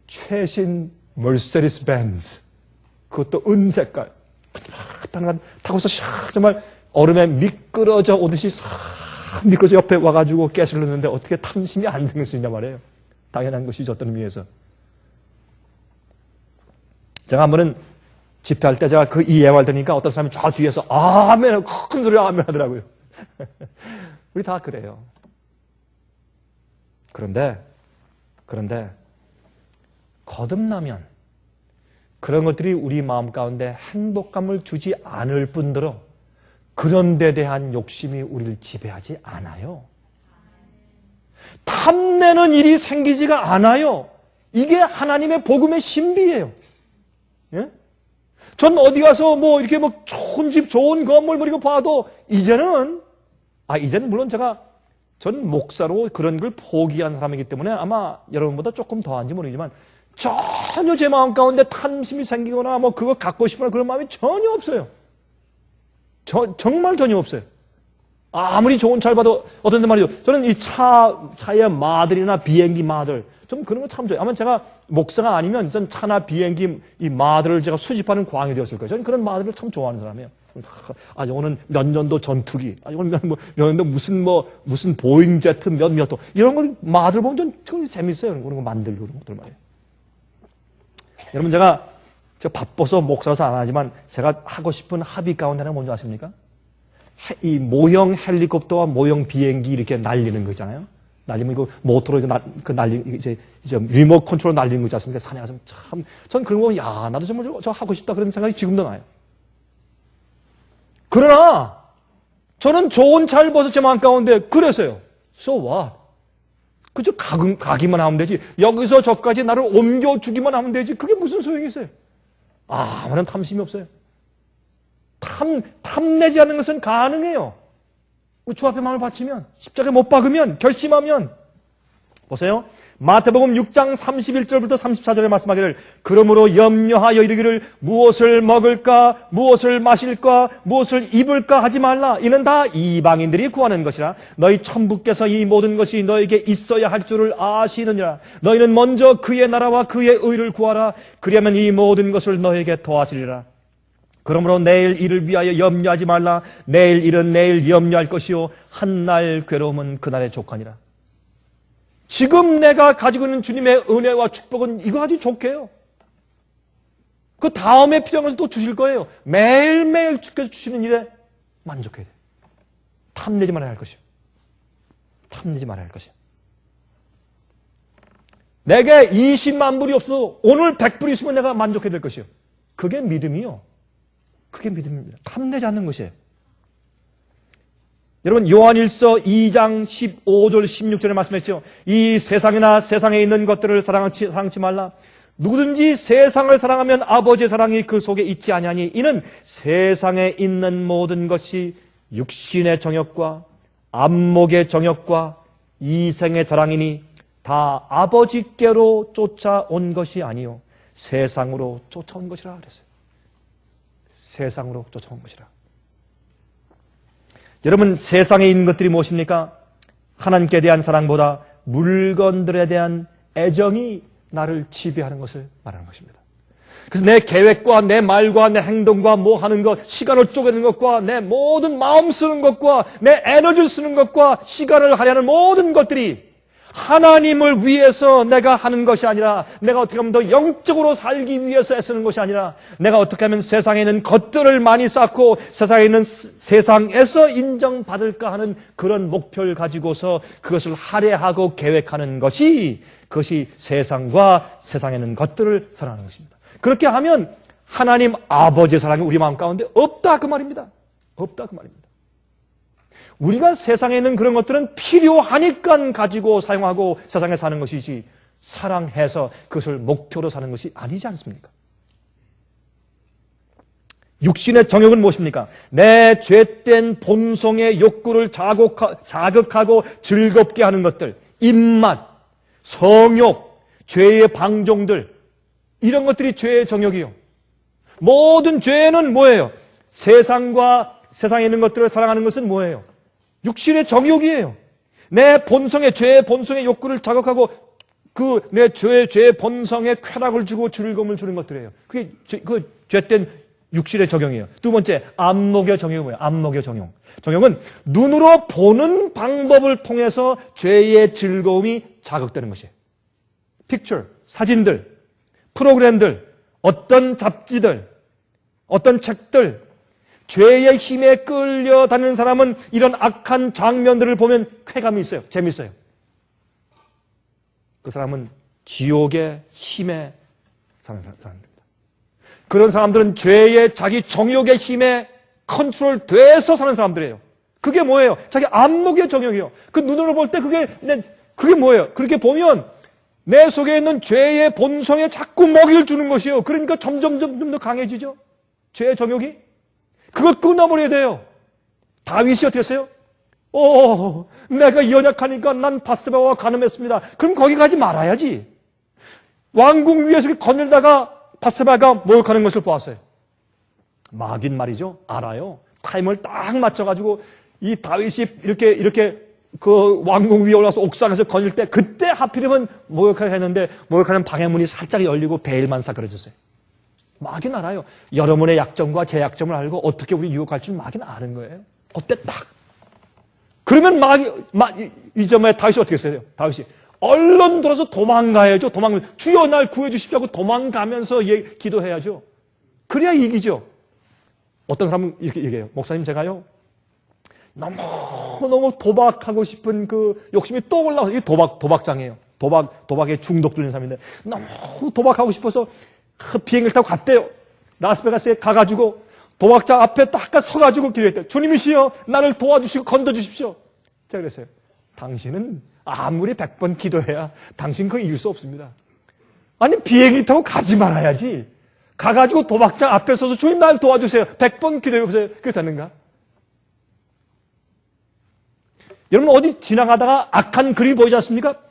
최신 머세디스 벤츠 그것도 은색깔 타고서 정말 얼음에 미끄러져 오듯이 미끄러져 옆에 와가지고 가스를 넣는데 어떻게 탐심이 안 생길 수 있냐 말이에요. 당연한 것이죠. 어떤 의미에서. 제가 한 번은 집회할 때 제가 그 이 예화를 들으니까 어떤 사람이 저 뒤에서 아멘 큰 소리로 아멘 하더라고요. 우리 다 그래요. 그런데 거듭나면 그런 것들이 우리 마음 가운데 행복감을 주지 않을 뿐더러 그런 데 대한 욕심이 우리를 지배하지 않아요. 탐내는 일이 생기지가 않아요. 이게 하나님의 복음의 신비예요. 예? 전 어디 가서 뭐 이렇게 뭐 좋은 집, 좋은 건물 뭐 이거 봐도 이제는 물론 전 목사로 그런 걸 포기한 사람이기 때문에 아마 여러분보다 조금 더한지 모르지만 전혀 제 마음 가운데 탐심이 생기거나 뭐 그거 갖고 싶거나 그런 마음이 전혀 없어요. 정말 전혀 없어요. 아무리 좋은 차를 봐도 어떤 데 말이죠. 저는 이 차의 마들이나 비행기 마들 좀 그런 거 참 좋아요. 아마 제가 목사가 아니면 전 차나 비행기 이 마들을 제가 수집하는 광이 되었을 거예요. 저는 그런 마들을 참 좋아하는 사람이에요. 이거는 몇 년도 전투기, 이거는 몇 년도 무슨 보잉 제트 몇 도 이런 걸 마들 보면 좀 재밌어요. 그런 거 만들고 그런 것들 말이에요. 여러분 제가 바빠서 목사라서 안 하지만 제가 하고 싶은 합의 가운데 하나가 뭔지 아십니까? 이 모형 헬리콥터와 모형 비행기 이렇게 날리는 거 있잖아요. 날리면 이거 모터로 이제 리모트 컨트롤 날리는 거 있지 않습니까? 산에 가서 전 그런 거 보면 나도 정말 저 하고 싶다 그런 생각이 지금도 나요. 그러나 저는 좋은 차를 봐서 제 마음 가운데 그래서요. So what? 그저 가기만 하면 되지. 여기서 저까지 나를 옮겨주기만 하면 되지. 그게 무슨 소용이 있어요? 아무런 탐심이 없어요. 탐내지 않는 것은 가능해요. 주 앞에 마음을 바치면, 십자가에 못 박으면, 결심하면. 보세요. 마태복음 6장 31절부터 34절에 말씀하기를 그러므로 염려하여 이르기를 무엇을 먹을까, 무엇을 마실까, 무엇을 입을까 하지 말라. 이는 다 이방인들이 구하는 것이라. 너희 천부께서 이 모든 것이 너에게 있어야 할 줄을 아시느니라. 너희는 먼저 그의 나라와 그의 의를 구하라. 그리하면 이 모든 것을 너에게 더하시리라. 그러므로 내일 일을 위하여 염려하지 말라. 내일 일은 내일 염려할 것이요 한날 괴로움은 그날의 족하니라. 지금 내가 가지고 있는 주님의 은혜와 축복은 이거 아주 좋게요. 그 다음에 필요한 것을 또 주실 거예요. 매일매일 주께서 주시는 일에 만족해야 돼요. 탐내지 말아야 할 것이요. 탐내지 말아야 할 것이요. 내게 20만 불이 없어도 오늘 100불이 있으면 내가 만족해야 될 것이요. 그게 믿음이요. 그게 믿음입니다. 탐내지 않는 것이에요. 여러분 요한일서 2장 15절 16절에 말씀했죠. 이 세상이나 세상에 있는 것들을 사랑하지 말라. 누구든지 세상을 사랑하면 아버지의 사랑이 그 속에 있지 아니하니 이는 세상에 있는 모든 것이 육신의 정욕과 안목의 정욕과 이생의 자랑이니 다 아버지께로 쫓아온 것이 아니요 세상으로 쫓아온 것이라 그랬어요. 세상으로 쫓아온 것이라. 여러분 세상에 있는 것들이 무엇입니까? 하나님께 대한 사랑보다 물건들에 대한 애정이 나를 지배하는 것을 말하는 것입니다. 그래서 내 계획과 내 말과 내 행동과 뭐 하는 것, 시간을 쪼개는 것과 내 모든 마음 쓰는 것과 내 에너지를 쓰는 것과 시간을 할애하는 모든 것들이 하나님을 위해서 내가 하는 것이 아니라, 내가 어떻게 하면 더 영적으로 살기 위해서 애쓰는 것이 아니라, 내가 어떻게 하면 세상에 있는 것들을 많이 쌓고 세상에 있는 세상에서 인정받을까 하는 그런 목표를 가지고서 그것을 할애하고 계획하는 것이, 그것이 세상과 세상에 있는 것들을 사랑하는 것입니다. 그렇게 하면 하나님 아버지의 사랑이 우리 마음 가운데 없다 그 말입니다. 없다 그 말입니다. 우리가 세상에 있는 그런 것들은 필요하니까 가지고 사용하고 세상에 사는 것이지, 사랑해서 그것을 목표로 사는 것이 아니지 않습니까? 육신의 정욕은 무엇입니까? 내 죄된 본성의 욕구를 자극하고 즐겁게 하는 것들, 입맛, 성욕, 죄의 방종들, 이런 것들이 죄의 정욕이요. 모든 죄는 뭐예요? 세상과 세상에 있는 것들을 사랑하는 것은 뭐예요? 육신의 정욕이에요. 내 본성의, 죄의 본성의 욕구를 자극하고 내 죄의 본성에 쾌락을 주고 즐거움을 주는 것들이에요. 그게 그 죄된 육신의 정욕이에요. 두 번째, 안목의 정욕이 뭐예요? 안목의 정욕. 정욕은 눈으로 보는 방법을 통해서 죄의 즐거움이 자극되는 것이에요. 픽처, 사진들, 프로그램들, 어떤 잡지들, 어떤 책들, 죄의 힘에 끌려다니는 사람은 이런 악한 장면들을 보면 쾌감이 있어요. 재밌어요. 그 사람은 지옥의 힘에 사는 사람입니다. 그런 사람들은 죄의 자기 정욕의 힘에 컨트롤 돼서 사는 사람들이에요. 그게 뭐예요? 자기 안목의 정욕이요. 그 눈으로 볼 때 그게 뭐예요? 그렇게 보면 내 속에 있는 죄의 본성에 자꾸 먹이를 주는 것이에요. 그러니까 점점 더 강해지죠. 죄의 정욕이. 그걸 끊어버려야 돼요. 다윗이 어떻게 했어요? 내가 연약하니까 난 밧세바와 간음했습니다. 그럼 거기 가지 말아야지. 왕궁 위에서 건널다가 밧세바가 모욕하는 것을 보았어요. 막인 말이죠. 알아요. 타임을 딱 맞춰가지고 이 다윗이 이렇게 그 왕궁 위에 올라서 옥상에서 거닐 때, 그때 하필이면 모욕하게 했는데 모욕하는 방해문이 살짝 열리고 베일만 사그러졌어요. 막인 알아요. 여러분의 약점과 제 약점을 알고 어떻게 우리 유혹할 줄 막인 아는 거예요. 그때 딱. 그러면 이 점에 다윗이 어떻게 했어요? 다윗이 얼른 들어서 도망가야죠. 주여 날 구해주십시오 하고 도망가면서 기도해야죠. 그래야 이기죠. 어떤 사람은 이렇게 얘기해요. 목사님, 제가요, 너무 도박하고 싶은 그 욕심이 또 올라와서, 이게 도박장이에요. 도박에 중독 들린 사람인데, 너무 도박하고 싶어서 비행기를 타고 갔대요. 라스베가스에 가가지고 도박자 앞에 딱 서가지고 기도했대요. 주님이시여, 나를 도와주시고 건져주십시오. 제가 그랬어요. 당신은 아무리 100번 기도해야 당신 그거 이길 수 없습니다. 아니, 비행기 타고 가지 말아야지. 가가지고 도박장 앞에 서서 주님 나를 도와주세요. 100번 기도해보세요. 그게 되는가? 여러분, 어디 지나가다가 악한 그림이 보이지 않습니까?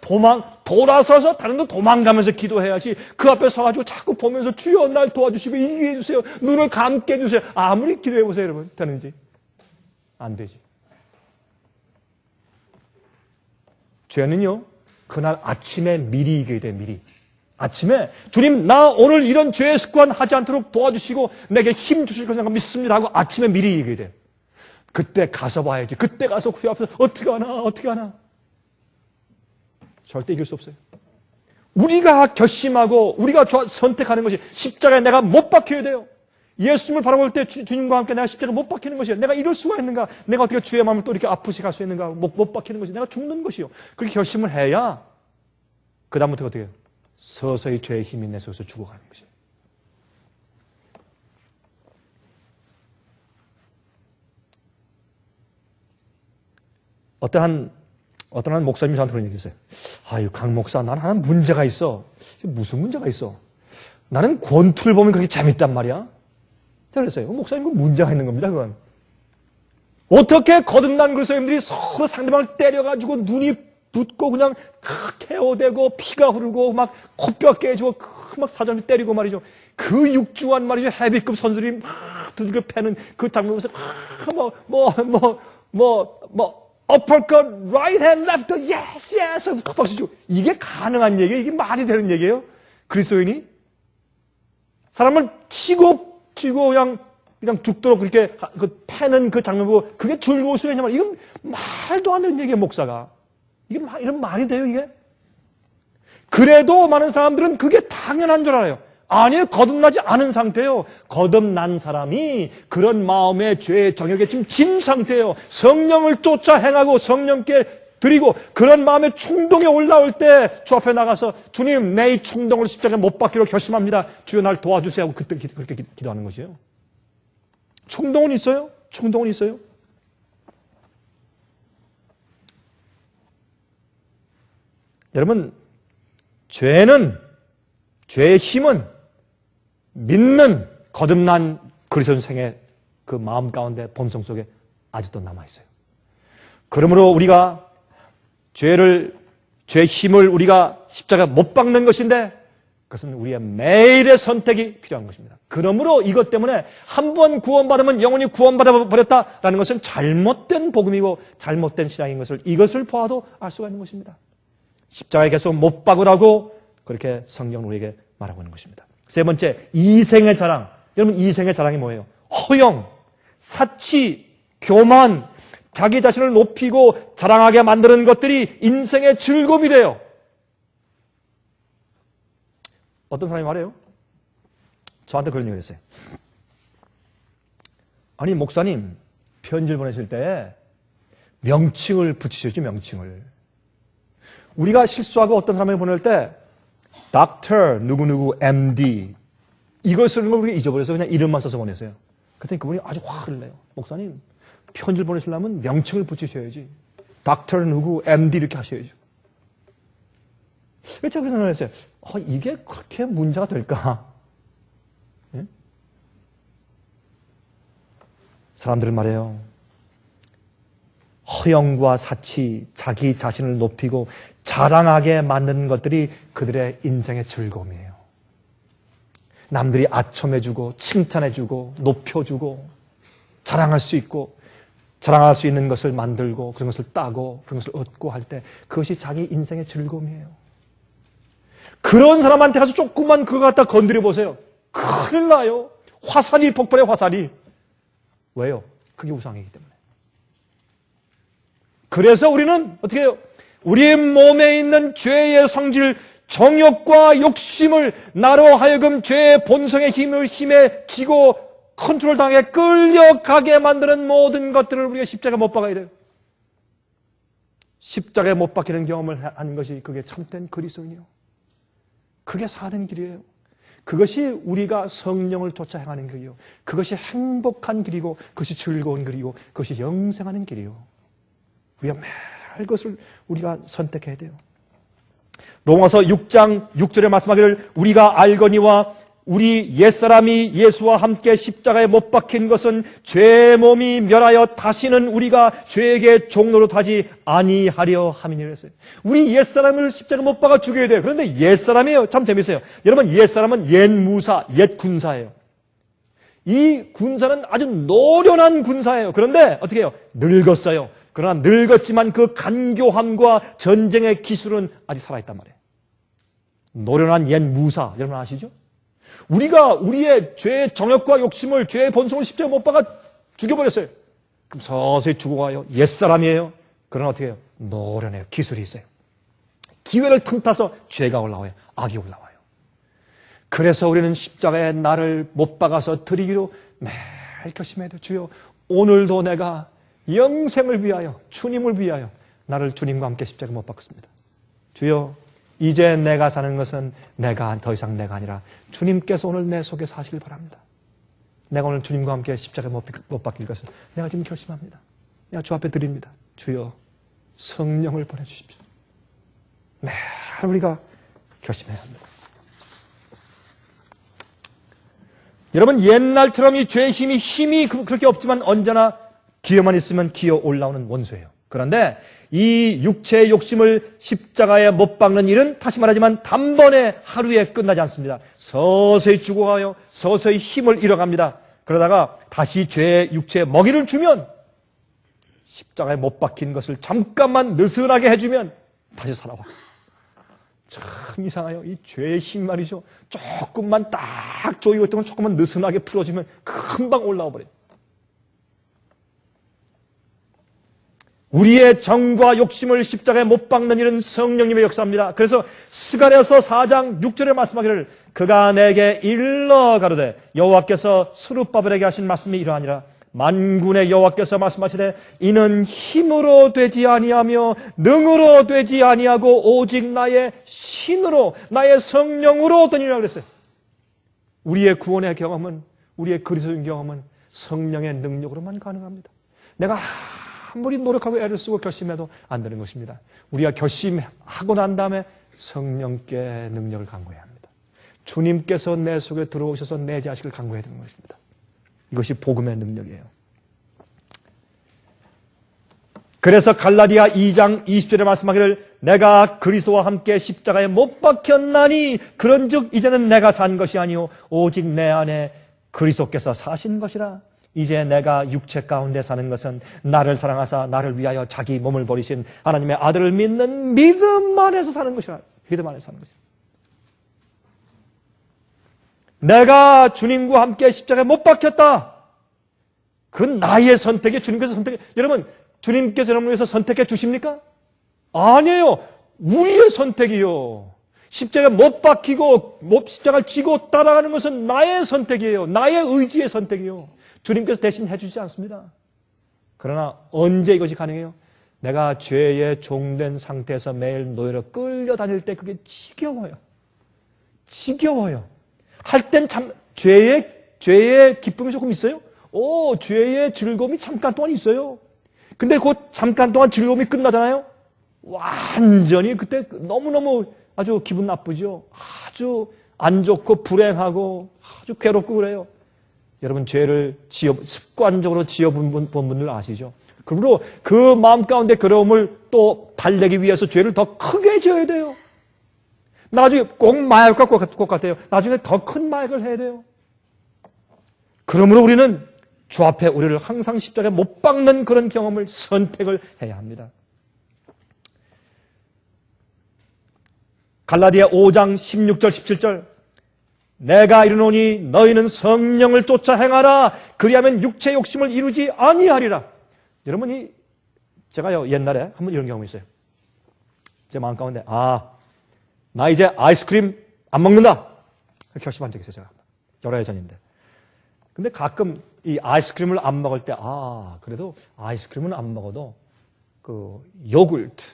돌아서서 다른 데 도망가면서 기도해야지. 그 앞에 서가지고 자꾸 보면서 주여 날 도와주시고 이기게 해주세요. 눈을 감게 해주세요. 아무리 기도해보세요, 여러분. 되는지? 안 되지. 죄는요, 그날 아침에 미리 이기게 돼, 미리. 아침에 주님, 나 오늘 이런 죄의 습관 하지 않도록 도와주시고 내게 힘 주실 것을 믿습니다 하고 아침에 미리 이기게 돼. 그때 가서 봐야지. 그때 가서 그 앞에서 어떻게 하나. 절대 이길 수 없어요. 우리가 결심하고 우리가 선택하는 것이, 십자가에 내가 못 박혀야 돼요. 예수님을 바라볼 때 주님과 함께 내가 십자가에 못 박히는 것이요. 내가 이럴 수가 있는가? 내가 어떻게 주의 마음을 또 이렇게 아프시 갈 수 있는가? 못 박히는 것이, 내가 죽는 것이요. 그렇게 결심을 해야 그 다음부터 어떻게 해요? 서서히 죄의 힘이 내 속에서 죽어가는 것이에요. 어떤 한 목사님이 저한테 그런 얘기 했어요. 아유, 강 목사, 나는 하나 문제가 있어. 무슨 문제가 있어? 나는 권투를 보면 그렇게 재밌단 말이야. 제가 그랬어요. 목사님, 그 문제가 있는 겁니다, 그건. 어떻게 거듭난 그리스도인들이 서로 상대방을 때려가지고 눈이 붓고 그냥 케어되고 피가 흐르고 막 코뼈 깨지고 막 사전을 때리고 말이죠. 그 육중한 말이죠. 헤비급 선수들이 막 두들겨 패는 그 장면에서 uppercut, right hand, left, yes, yes, 박수 치고. 이게 가능한 얘기예요? 이게 말이 되는 얘기예요? 그리스도인이? 사람을 치고 그냥 죽도록 그렇게 그 패는 그 장면 보고 그게 즐거울 수 있냐면 이건 말도 안 되는 얘기예요, 목사가. 이게 이런 말이 돼요, 이게? 그래도 많은 사람들은 그게 당연한 줄 알아요. 아니에요. 거듭나지 않은 상태예요. 거듭난 사람이 그런 마음의 죄의 정욕에 지금 진 상태예요. 성령을 쫓아 행하고 성령께 드리고 그런 마음의 충동이 올라올 때 주 앞에 나가서 주님, 내 이 충동을 십자가에 못 박기로 결심합니다. 주여 날 도와주세요 하고 그때 그렇게 기도하는 것이에요. 충동은 있어요. 충동은 있어요. 여러분, 죄의 힘은 믿는 거듭난 그리스도인생의 그 마음 가운데 본성 속에 아직도 남아있어요. 그러므로 우리가 죄의 힘을 우리가 십자가에 못 박는 것인데 그것은 우리의 매일의 선택이 필요한 것입니다. 그러므로 이것 때문에 한 번 구원받으면 영원히 구원받아 버렸다라는 것은 잘못된 복음이고 잘못된 신앙인 것을 이것을 보아도 알 수가 있는 것입니다. 십자가에 계속 못 박으라고 그렇게 성경은 우리에게 말하고 있는 것입니다. 세 번째, 이생의 자랑. 여러분, 이생의 자랑이 뭐예요? 허영, 사치, 교만, 자기 자신을 높이고 자랑하게 만드는 것들이 인생의 즐거움이 돼요. 어떤 사람이 말해요? 저한테 그런 얘기를 했어요. 아니, 목사님, 편지를 보내실 때 명칭을 붙이셔야지, 명칭을. 우리가 실수하고 어떤 사람을 보낼 때 Dr. 누구누구 MD 이걸 쓰는 걸 우리가 잊어버려서 그냥 이름만 써서 보냈어요. 그랬더니 그분이 아주 화를 내요. 목사님, 편지를 보내시려면 명칭을 붙이셔야지. Dr. 누구 MD 이렇게 하셔야죠. 왜 제가 그런 생각을 했어요? 이게 그렇게 문제가 될까? 예? 사람들은 말해요. 허영과 사치, 자기 자신을 높이고 자랑하게 만드는 것들이 그들의 인생의 즐거움이에요. 남들이 아첨해주고 칭찬해주고 높여주고 자랑할 수 있고 자랑할 수 있는 것을 만들고 그런 것을 따고 그런 것을 얻고 할 때 그것이 자기 인생의 즐거움이에요. 그런 사람한테 가서 조금만 그거 갖다 건드려 보세요. 큰일 나요. 화살이 폭발해, 화살이. 왜요? 그게 우상이기 때문에. 그래서 우리는 어떻게 해요? 우리의 몸에 있는 죄의 성질, 정욕과 욕심을 나로 하여금 죄의 본성의 힘에 지고 컨트롤 당해 끌려가게 만드는 모든 것들을 우리가 십자가에 못 박아야 돼요. 십자가에 못 박히는 경험을 하는 것이 그게 참된 그리스도인이요. 그게 사는 길이에요. 그것이 우리가 성령을 쫓아 행하는 길이요. 그것이 행복한 길이고 그것이 즐거운 길이고 그것이 영생하는 길이요. 우리가 매일 것을 우리가 선택해야 돼요. 로마서 6장 6절에 말씀하기를 우리가 알거니와 우리 옛사람이 예수와 함께 십자가에 못 박힌 것은 죄의 몸이 멸하여 다시는 우리가 죄에게 종노릇하지 아니하려 함이니라 했어요. 우리 옛사람을 십자가에 못 박아 죽여야 돼요. 그런데 옛사람이에요. 참 재밌어요. 여러분, 옛사람은 옛 무사, 옛 군사예요. 이 군사는 아주 노련한 군사예요. 그런데 어떻게 해요? 늙었어요. 그러나 늙었지만 그 간교함과 전쟁의 기술은 아직 살아있단 말이에요. 노련한 옛 무사, 여러분 아시죠? 우리가 우리의 죄의 정욕과 욕심을 죄의 본성을 십자가에 못 박아 죽여버렸어요. 그럼 서서히 죽어가요. 옛사람이에요. 그러나 어떻게 해요? 노련해요. 기술이 있어요. 기회를 틈타서 죄가 올라와요. 악이 올라와요. 그래서 우리는 십자가에 나를 못 박아서 드리기로 매일 결심해야 돼요. 주여, 오늘도 내가 영생을 위하여, 주님을 위하여 나를 주님과 함께 십자가에 못 박습니다. 주여, 이제 내가 사는 것은 더 이상 내가 아니라 주님께서 오늘 내 속에 사시길 바랍니다. 내가 오늘 주님과 함께 십자가에 못 박힐 것을 내가 지금 결심합니다. 내가 주 앞에 드립니다. 주여, 성령을 보내주십시오. 매일 우리가 결심해야 합니다. 여러분, 옛날처럼 이 죄의 힘이 그렇게 없지만 언제나 기회만 있으면 기어 올라오는 원수예요. 그런데 이 육체의 욕심을 십자가에 못 박는 일은 다시 말하지만 단번에 하루에 끝나지 않습니다. 서서히 죽어가요. 서서히 힘을 잃어갑니다. 그러다가 다시 육체에 먹이를 주면 십자가에 못 박힌 것을 잠깐만 느슨하게 해주면 다시 살아와. 참 이상해요. 이 죄의 힘 말이죠. 조금만 딱 조이었던 걸 조금만 느슨하게 풀어주면 금방 올라와 버려요. 우리의 정과 욕심을 십자가에 못 박는 일은 성령님의 역사입니다. 그래서 스가랴서 4장 6절에 말씀하기를 그가 내게 일러 가로되 여호와께서 스룹바벨에게 하신 말씀이 이러하니라. 만군의 여호와께서 말씀하시되 이는 힘으로 되지 아니하며 능으로 되지 아니하고 오직 나의 신으로 나의 성령으로 되니라 그랬어요. 우리의 구원의 경험은, 우리의 그리스도인 경험은 성령의 능력으로만 가능합니다. 내가 아무리 노력하고 애를 쓰고 결심해도 안 되는 것입니다. 우리가 결심하고 난 다음에 성령께 능력을 간구해야 합니다. 주님께서 내 속에 들어오셔서 내 자식을 간구해야 되는 것입니다. 이것이 복음의 능력이에요. 그래서 갈라디아 2장 20절에 말씀하기를 내가 그리스도와 함께 십자가에 못 박혔나니 그런즉 이제는 내가 산 것이 아니요 오직 내 안에 그리스도께서 사신 것이라. 이제 내가 육체 가운데 사는 것은 나를 사랑하사 나를 위하여 자기 몸을 버리신 하나님의 아들을 믿는 믿음 안에서 사는 것이라. 믿음 안에서 사는 것이라. 내가 주님과 함께 십자가에 못 박혔다. 그건 나의 선택이 주님께서 선택해. 여러분, 주님께서 여러분을 위해서 선택해 주십니까? 아니에요. 우리의 선택이요. 십자가에 못 박히고 십자가를 지고 따라가는 것은 나의 선택이에요. 나의 의지의 선택이요. 주님께서 대신 해주지 않습니다. 그러나 언제 이것이 가능해요? 내가 죄의 종된 상태에서 매일 노예로 끌려다닐 때 그게 지겨워요. 지겨워요. 할 땐 참 죄의 기쁨이 조금 있어요. 죄의 즐거움이 잠깐 동안 있어요. 근데 그 잠깐 동안 즐거움이 끝나잖아요. 완전히 그때 너무너무 아주 기분 나쁘죠. 아주 안 좋고 불행하고 아주 괴롭고 그래요. 여러분 죄를 습관적으로 지어본 분들 아시죠? 그러므로 그 마음 가운데 괴로움을 또 달래기 위해서 죄를 더 크게 지어야 돼요. 나중에 꼭 마약과 꼭 같아요. 나중에 더 큰 마약을 해야 돼요. 그러므로 우리는 주 앞에 우리를 항상 십자가에 못 박는 그런 경험을 선택을 해야 합니다. 갈라디아 5장 16절 17절 내가 이르노니 너희는 성령을 쫓아 행하라. 그리하면 육체의 욕심을 이루지 아니하리라. 여러분, 제가요 옛날에 한번 이런 경험이 있어요. 제 마음 가운데 나 이제 아이스크림 안 먹는다. 결심한 적이 있어요. 제가 여러 해 전인데. 근데 가끔 이 아이스크림을 안 먹을 때 그래도 아이스크림은 안 먹어도 그 요구르트,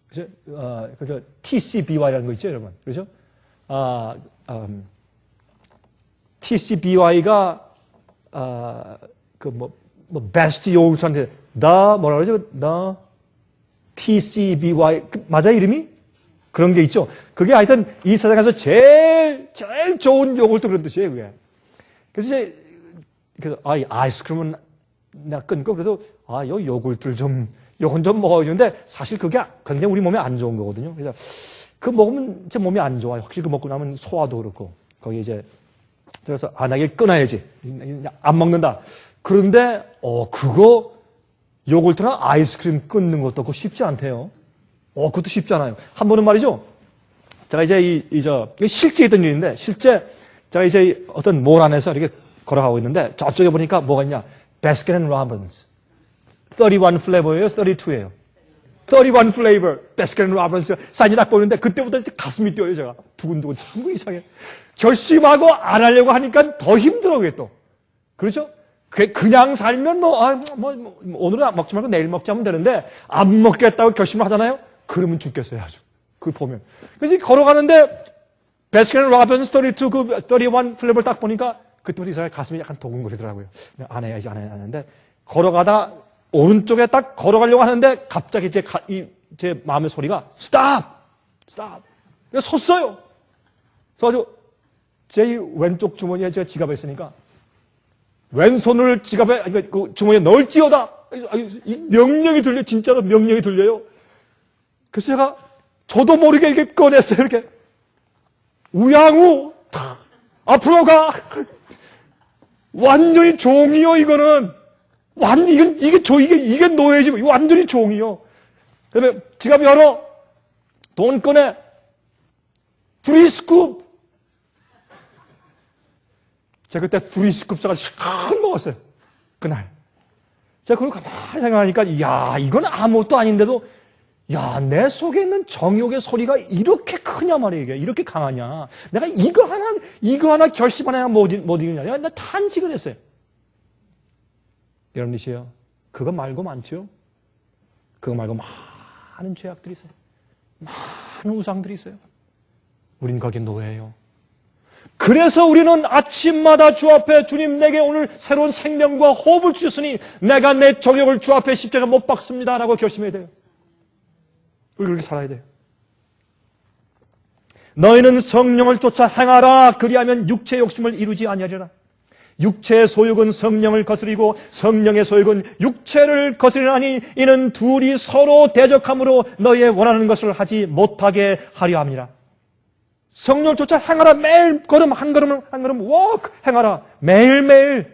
그죠? TCBY라는 거 있죠, 여러분. 그렇죠? TCBY가 베스트 요구르트한테 뭐라 그러죠? TCBY 맞아 이름이? 그런 게 있죠. 그게 하여튼 이 세상에서 제일 좋은 요구르트 그런 뜻이에요, 그게. 그래서 아이스크림은 내가 끊고 그래도 요 요구르트를 요건 좀 먹어야 되는데 사실 그게 굉장히 우리 몸에 안 좋은 거거든요. 그래서 그 먹으면 제 몸이 안 좋아요. 확실히 그 먹고 나면 소화도 그렇고. 거기 이제 그래서 나 이게 끊어야지. 안 먹는다. 그런데 그거 요구르트나 아이스크림 끊는 것도 그거 쉽지 않대요. 그것도 쉽지 않아요. 한 번은 말이죠. 제가 이제 실제 있던 일인데, 실제 제가 이제 어떤 몰 안에서 이렇게 걸어가고 있는데, 저쪽에 보니까 뭐가 있냐. Baskin Robbins. 31 플레이버예요? 32예요? 31 플레이버. Baskin Robbins. 사진이 딱 보이는데, 그때부터 가슴이 뛰어요, 제가. 두근두근. 참 이상해. 결심하고 안 하려고 하니까 더 힘들어, 그게 또. 그렇죠? 그냥 살면 오늘은 먹지 말고 내일 먹자 하면 되는데, 안 먹겠다고 결심을 하잖아요? 그러면 죽겠어요, 아주. 그걸 보면. 그래서 걸어가는데, 베스킨 로빈스 31 플레이버를 딱 보니까, 그때부터 이 사람의 가슴이 약간 도근거리더라고요. 안 해야지, 안 해야지. 걸어가다, 오른쪽에 딱 걸어가려고 하는데, 갑자기 제 마음의 소리가, 스탑! 그래서 섰어요. 그래서 제 왼쪽 주머니에 제가 지갑에 있으니까, 왼손을 지갑에, 그 주머니에 넣을지어다! 이 명령이 들려요. 진짜로 명령이 들려요. 그래서 제가 저도 모르게 이렇게 꺼냈어요. 이렇게 우양우 앞으로 가. 완전히 종이요 이거는. 이게 노예지. 완전히 종이요. 그 다음에 지갑 열어. 돈 꺼내. 프리스쿱. 제가 그때 프리스쿱 사가지고 먹었어요. 그날. 제가 그걸 가만히 생각하니까, 이야, 이건 아무것도 아닌데도, 야, 내 속에 있는 정욕의 소리가 이렇게 크냐 말이에요. 이게 이렇게 강하냐. 내가 이거 하나 결심 하나 못 이기냐. 내가 탄식을 했어요. 여러분이시요. 그거 말고 많죠? 그거 말고 많은 죄악들이 있어요. 많은 우상들이 있어요. 우린 거기에 노예예요. 그래서 우리는 아침마다 주 앞에 주님 내게 오늘 새로운 생명과 호흡을 주셨으니 내가 내 정욕을 주 앞에 십자가 못 박습니다 라고 결심해야 돼요. 우리 그렇게 살아야 돼요. 너희는 성령을 쫓아 행하라. 그리하면 육체의 욕심을 이루지 아니하리라. 육체의 소욕은 성령을 거스리고 성령의 소욕은 육체를 거스리나니 이는 둘이 서로 대적함으로 너희의 원하는 것을 하지 못하게 하려 함이라. 성령을 쫓아 행하라. 매일 걸음 한 걸음 워크 행하라. 매일매일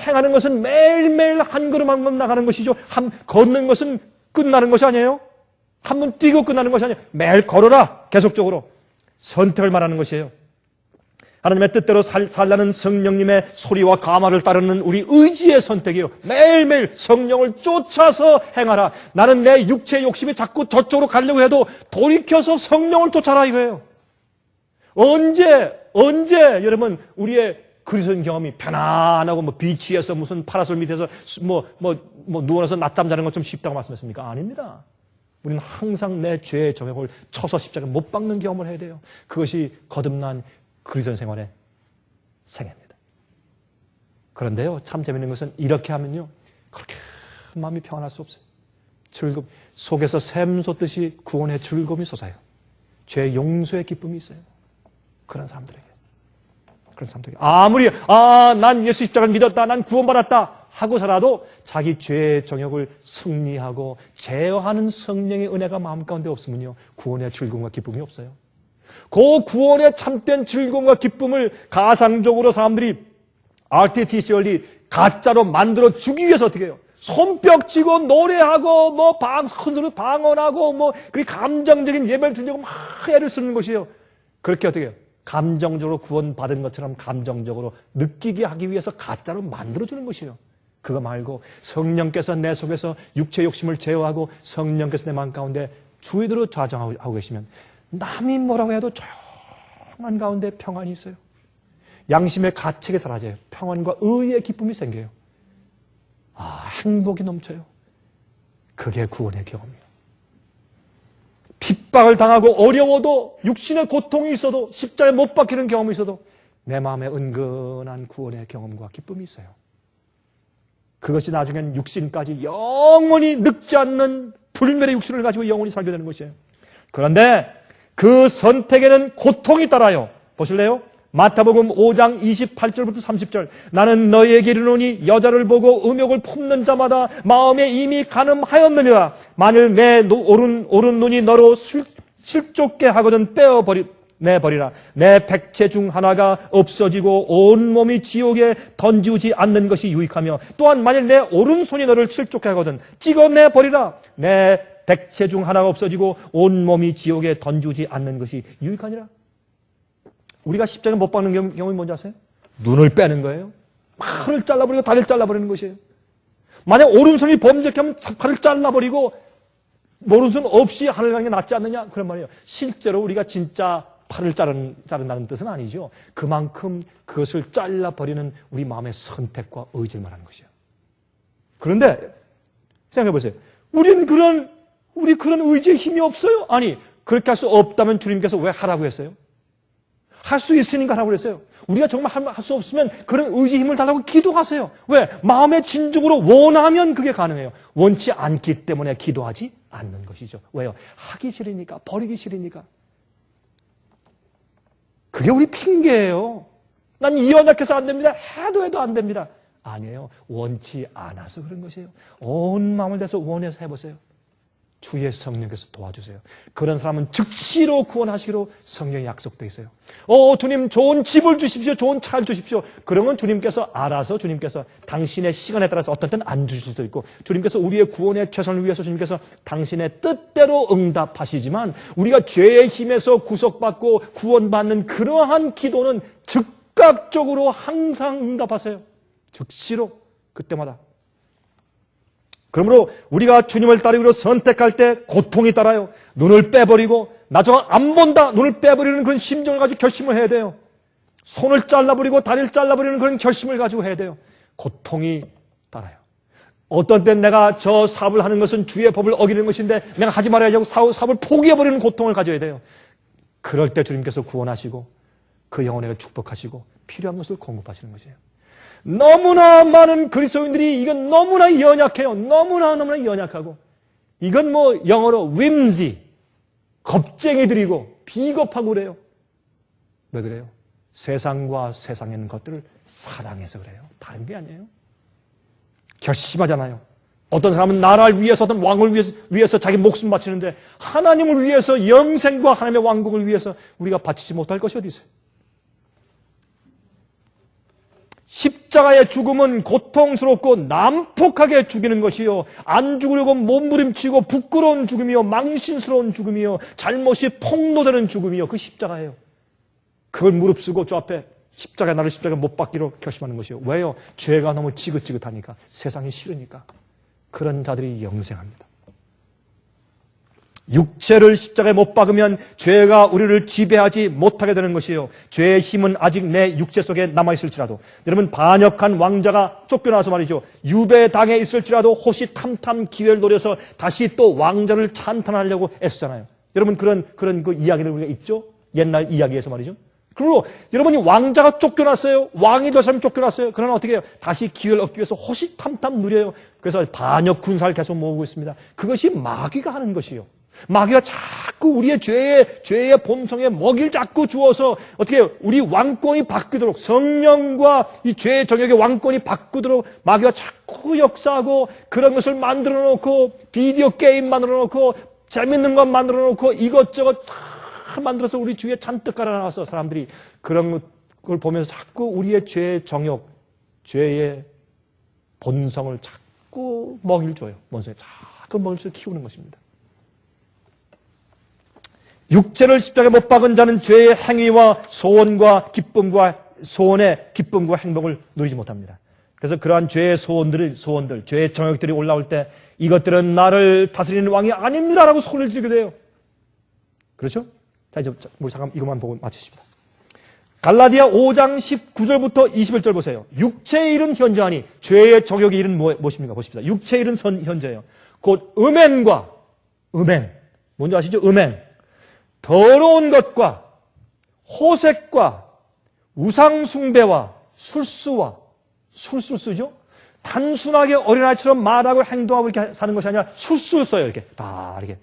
행하는 것은 매일매일 한 걸음 한 걸음 나가는 것이죠. 걷는 것은 끝나는 것이 아니에요. 한 번 뛰고 끝나는 것이 아니에요. 매일 걸어라. 계속적으로. 선택을 말하는 것이에요. 하나님의 뜻대로 살라는 성령님의 소리와 감화를 따르는 우리 의지의 선택이에요. 매일매일 성령을 쫓아서 행하라. 나는 내 육체의 욕심이 자꾸 저쪽으로 가려고 해도 돌이켜서 성령을 쫓아라 이거예요. 언제 여러분 우리의 그리스도인 경험이 편안하고 비치에서 무슨 파라솔 밑에서 누워서 낮잠 자는 것 좀 쉽다고 말씀했습니까? 아닙니다. 우리는 항상 내 죄의 정욕을 쳐서 십자가 못 박는 경험을 해야 돼요. 그것이 거듭난 그리스도인 생활의 생애입니다. 그런데요, 참 재밌는 것은 이렇게 하면요, 그렇게 마음이 평안할 수 없어요. 속에서 샘솟듯이 구원의 즐거움이 솟아요. 죄의 용서의 기쁨이 있어요. 그런 사람들에게. 아무리, 난 예수 십자가를 믿었다, 난 구원받았다 하고 살아도 자기 죄의 정욕을 승리하고 제어하는 성령의 은혜가 마음 가운데 없으면요, 구원의 즐거움과 기쁨이 없어요. 그 구원의 참된 즐거움과 기쁨을 가상적으로 사람들이 artificially 가짜로 만들어 주기 위해서 어떻게 해요? 손뼉 치고 노래하고 큰 소리 방언하고 그 감정적인 예배를 드리려고 막 애를 쓰는 것이에요. 그렇게 어떻게 해요? 감정적으로 구원받은 것처럼 감정적으로 느끼게 하기 위해서 가짜로 만들어주는 것이에요. 그거 말고 성령께서 내 속에서 육체 욕심을 제어하고 성령께서 내 마음 가운데 주의대로 좌정하고 계시면 남이 뭐라고 해도 조용한 가운데 평안이 있어요. 양심의 가책이 사라져요. 평안과 의의 기쁨이 생겨요. 행복이 넘쳐요. 그게 구원의 경험이에요. 핍박을 당하고 어려워도 육신의 고통이 있어도 십자가에 못 박히는 경험이 있어도 내 마음에 은근한 구원의 경험과 기쁨이 있어요. 그것이 나중엔 육신까지 영원히 늙지 않는 불멸의 육신을 가지고 영원히 살게 되는 것이에요. 그런데 그 선택에는 고통이 따라요. 보실래요? 마태복음 5장 28절부터 30절. 나는 너희에게 이르노니 여자를 보고 음욕을 품는 자마다 마음에 이미 간음하였느니라. 만일 내 오른 눈이 너로 실족게 하거든 내버리라. 내 백체 중 하나가 없어지고 온 몸이 지옥에 던지우지 않는 것이 유익하며 또한 만일 내 오른손이 너를 실족게 하거든 찍어내버리라. 내 백체 중 하나가 없어지고 온 몸이 지옥에 던지우지 않는 것이 유익하니라. 우리가 십자가 못 박는 경험이 뭔지 아세요? 눈을 빼는 거예요. 팔을 잘라버리고 다리를 잘라버리는 것이에요. 만약 오른손이 범죄하면 팔을 잘라버리고 오른손 없이 하늘 가는 게 낫지 않느냐? 그런 말이에요. 실제로 우리가 진짜 팔을 자른다는 뜻은 아니죠. 그만큼 그것을 잘라버리는 우리 마음의 선택과 의지를 말하는 것이에요. 그런데 생각해 보세요. 우리 그런 의지에 힘이 없어요? 아니, 그렇게 할 수 없다면 주님께서 왜 하라고 했어요? 할 수 있으니까 하라고 그랬어요. 우리가 정말 할 수 없으면 그런 의지 힘을 달라고 기도하세요. 왜? 마음의 진정으로 원하면 그게 가능해요. 원치 않기 때문에 기도하지 않는 것이죠. 왜요? 하기 싫으니까, 버리기 싫으니까. 그게 우리 핑계예요. 난 연약해서 안 됩니다. 해도 안 됩니다. 아니에요. 원치 않아서 그런 것이에요. 온 마음을 다해서 원해서 해보세요. 주의 성령께서 도와주세요. 그런 사람은 즉시로 구원하시기로 성령이 약속되어 있어요. 주님 좋은 집을 주십시오. 좋은 차를 주십시오. 그러면 주님께서 알아서 주님께서 당신의 시간에 따라서 어떤 때는 안 주실 수도 있고 주님께서 우리의 구원의 최선을 위해서 주님께서 당신의 뜻대로 응답하시지만 우리가 죄의 힘에서 구속받고 구원받는 그러한 기도는 즉각적으로 항상 응답하세요. 즉시로 그때마다. 그러므로 우리가 주님을 따르기로 선택할 때 고통이 따라요. 눈을 빼버리고 나중에 안 본다. 눈을 빼버리는 그런 심정을 가지고 결심을 해야 돼요. 손을 잘라버리고 다리를 잘라버리는 그런 결심을 가지고 해야 돼요. 고통이 따라요. 어떤 땐 내가 저 사업을 하는 것은 주의 법을 어기는 것인데 내가 하지 말아야지 하고 사업을 포기해버리는 고통을 가져야 돼요. 그럴 때 주님께서 구원하시고 그 영혼에게 축복하시고 필요한 것을 공급하시는 것이에요. 너무나 많은 그리스도인들이 이건 너무나 연약해요. 너무나 연약하고 이건 뭐 영어로 whimsy, 겁쟁이들이고 비겁하고 그래요. 왜 그래요? 세상과 세상에 있는 것들을 사랑해서 그래요. 다른 게 아니에요. 결심하잖아요. 어떤 사람은 나라를 위해서 어떤 왕을 위해서 자기 목숨 바치는데 하나님을 위해서 영생과 하나님의 왕국을 위해서 우리가 바치지 못할 것이 어디 있어요? 십자가의 죽음은 고통스럽고 난폭하게 죽이는 것이요. 안 죽으려고 몸부림치고 부끄러운 죽음이요. 망신스러운 죽음이요. 잘못이 폭로되는 죽음이요. 그 십자가예요. 그걸 무릅쓰고 주 앞에 나를 십자가에 못 박기로 결심하는 것이요. 왜요? 죄가 너무 지긋지긋하니까. 세상이 싫으니까. 그런 자들이 영생합니다. 육체를 십자가에 못 박으면 죄가 우리를 지배하지 못하게 되는 것이에요. 죄의 힘은 아직 내 육체 속에 남아있을지라도 여러분 반역한 왕자가 쫓겨나서 말이죠. 유배당에 있을지라도 호시탐탐 기회를 노려서 다시 또 왕자를 찬탄하려고 애쓰잖아요. 여러분 그런 그 이야기를 우리가 있죠? 옛날 이야기에서 말이죠. 그리고 여러분이 왕자가 쫓겨났어요. 왕이 될 사람이 쫓겨났어요. 그러나 어떻게 해요? 다시 기회를 얻기 위해서 호시탐탐 누려요. 그래서 반역 군사를 계속 모으고 있습니다. 그것이 마귀가 하는 것이요. 마귀가 자꾸 우리의 죄의 본성에 먹이를 자꾸 주어서 어떻게 해요? 우리 왕권이 바뀌도록 성령과 이 죄의 정욕의 왕권이 바꾸도록 마귀가 자꾸 역사하고 그런 것을 만들어 놓고 비디오 게임 만들어 놓고 재밌는 것 만들어 놓고 이것저것 다 만들어서 우리 주위에 잔뜩 깔아놔서 사람들이 그런 걸 보면서 자꾸 우리의 죄의 정욕, 죄의 본성을 자꾸 먹이를 줘요. 본성에 자꾸 먹이를 줘서 키우는 것입니다. 육체를 십자가에 못 박은 자는 죄의 행위와 소원과 기쁨과 소원의 기쁨과 행복을 누리지 못합니다. 그래서 그러한 죄의 소원들, 죄의 정욕들이 올라올 때 이것들은 나를 다스리는 왕이 아닙니다라고 소리를 지르게 돼요. 그렇죠? 자, 이제 우리 잠깐 이것만 보고 마치십니다. 갈라디아 5장 19절부터 21절 보세요. 육체의 일은 현저하니 죄의 정욕의 일은 무엇입니까? 보십시다. 육체의 일은 현저해요. 곧 음행과 뭔지 아시죠? 더러운 것과 호색과 우상숭배와 술수와 술수 쓰죠? 단순하게 어린아이처럼 말하고 행동하고 이렇게 사는 것이 아니라 술수 써요. 이렇게 다 이렇게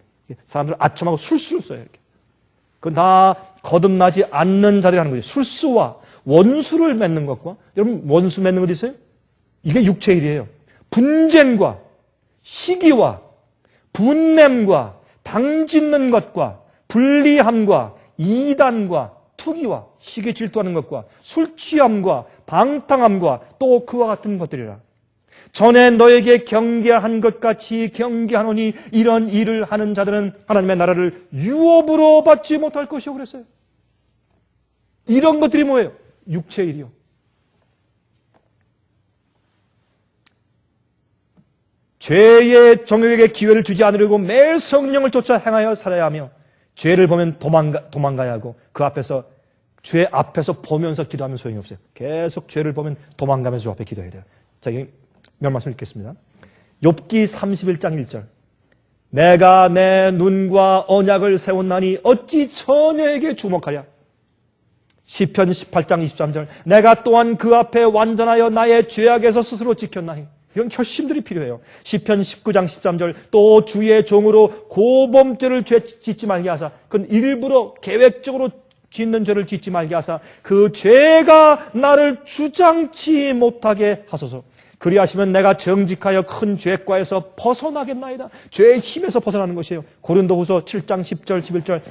사람들 아첨하고 술수를 써요. 이렇게. 그건 다 거듭나지 않는 자들이 하는 거죠. 술수와 원수를 맺는 것과 여러분 원수 맺는 것 있어요? 이게 육체의 일이에요. 분쟁과 시기와 분냄과 당짓는 것과 불리함과 이단과 투기와 시기 질투하는 것과 술 취함과 방탕함과 또 그와 같은 것들이라. 전에 너에게 경계한 것 같이 경계하노니 이런 일을 하는 자들은 하나님의 나라를 유업으로 받지 못할 것이요 그랬어요. 이런 것들이 뭐예요? 육체의 일이요. 죄의 정욕에게 기회를 주지 않으려고 매일 성령을 쫓아 행하여 살아야 하며 죄를 보면 도망가야 하고 그 앞에서 죄 앞에서 보면서 기도하면 소용이 없어요. 계속 죄를 보면 도망가면서 주 앞에 기도해야 돼요. 자, 몇 말씀 읽겠습니다. 욥기 31장 1절. 내가 내 눈과 언약을 세웠나니 어찌 처녀에게 주목하랴. 시편 18장 23절. 내가 또한 그 앞에 완전하여 나의 죄악에서 스스로 지켰나니. 이런 결심들이 필요해요. 시편 19장 13절. 또 주의 종으로 고범죄를 짓지 말게 하사. 그건 일부러 계획적으로 짓는 죄를 짓지 말게 하사 그 죄가 나를 주장치 못하게 하소서. 그리하시면 내가 정직하여 큰 죄과에서 벗어나겠나이다. 죄의 힘에서 벗어나는 것이에요. 고린도후서 7장 10절 11절.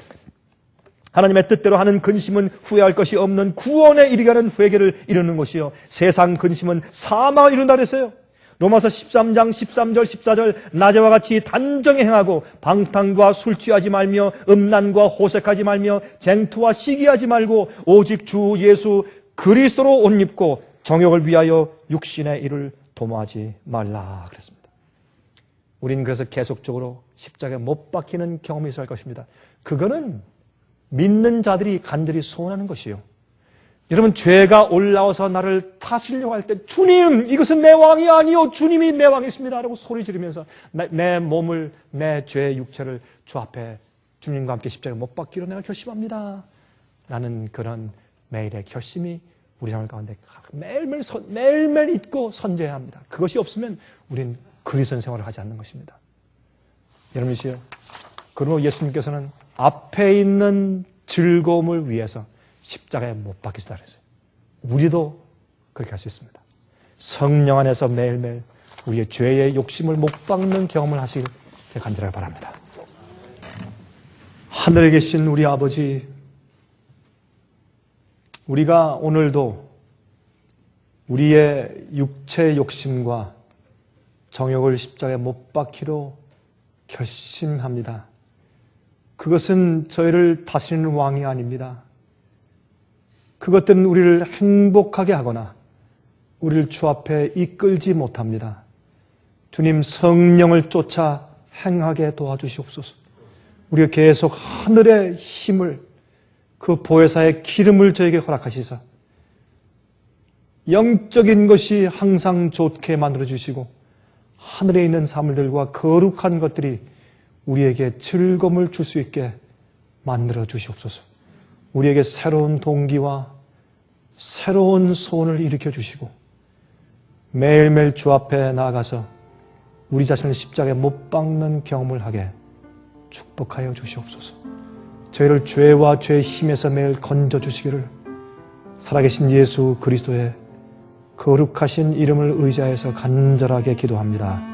하나님의 뜻대로 하는 근심은 후회할 것이 없는 구원에 이르게 하는 회개를 이루는 것이요. 세상 근심은 사망을 이룬다 그랬어요. 로마서 13장 13절 14절. 낮에와 같이 단정히 행하고 방탕과 술 취하지 말며 음란과 호색하지 말며 쟁투와 시기하지 말고 오직 주 예수 그리스도로 옷 입고 정욕을 위하여 육신의 일을 도모하지 말라 그랬습니다. 우리는 그래서 계속적으로 십자가에 못 박히는 경험이 있어야 할 것입니다. 그거는 믿는 자들이 간절히 소원하는 것이요. 여러분, 죄가 올라와서 나를 다스리려고 할 때 주님, 이것은 내 왕이 아니요 주님이 내 왕이십니다 라고 소리 지르면서 내 몸을, 내 죄의 육체를 주 앞에 주님과 함께 십자가에 못 박기로 내가 결심합니다 라는 그런 매일의 결심이 우리 생활 가운데 매일매일 있고 선제해야 합니다. 그것이 없으면 우리는 그리스도인 생활을 하지 않는 것입니다. 여러분이시요, 그러므로 예수님께서는 앞에 있는 즐거움을 위해서 십자가에 못 박히시다 그랬어요. 우리도 그렇게 할 수 있습니다. 성령 안에서 매일매일 우리의 죄의 욕심을 못 박는 경험을 하시길 간절하게 바랍니다. 하늘에 계신 우리 아버지, 우리가 오늘도 우리의 육체의 욕심과 정욕을 십자가에 못 박히로 결심합니다. 그것은 저희를 다스리는 왕이 아닙니다. 그것들은 우리를 행복하게 하거나 우리를 주 앞에 이끌지 못합니다. 주님, 성령을 쫓아 행하게 도와주시옵소서. 우리가 계속 하늘의 힘을, 그 보혜사의 기름을 저에게 허락하시사 영적인 것이 항상 좋게 만들어주시고 하늘에 있는 사물들과 거룩한 것들이 우리에게 즐거움을 줄 수 있게 만들어 주시옵소서. 우리에게 새로운 동기와 새로운 소원을 일으켜 주시고 매일매일 주 앞에 나아가서 우리 자신을 십자가에 못 박는 경험을 하게 축복하여 주시옵소서. 저희를 죄와 죄의 힘에서 매일 건져 주시기를 살아계신 예수 그리스도의 거룩하신 이름을 의지하여서 간절하게 기도합니다.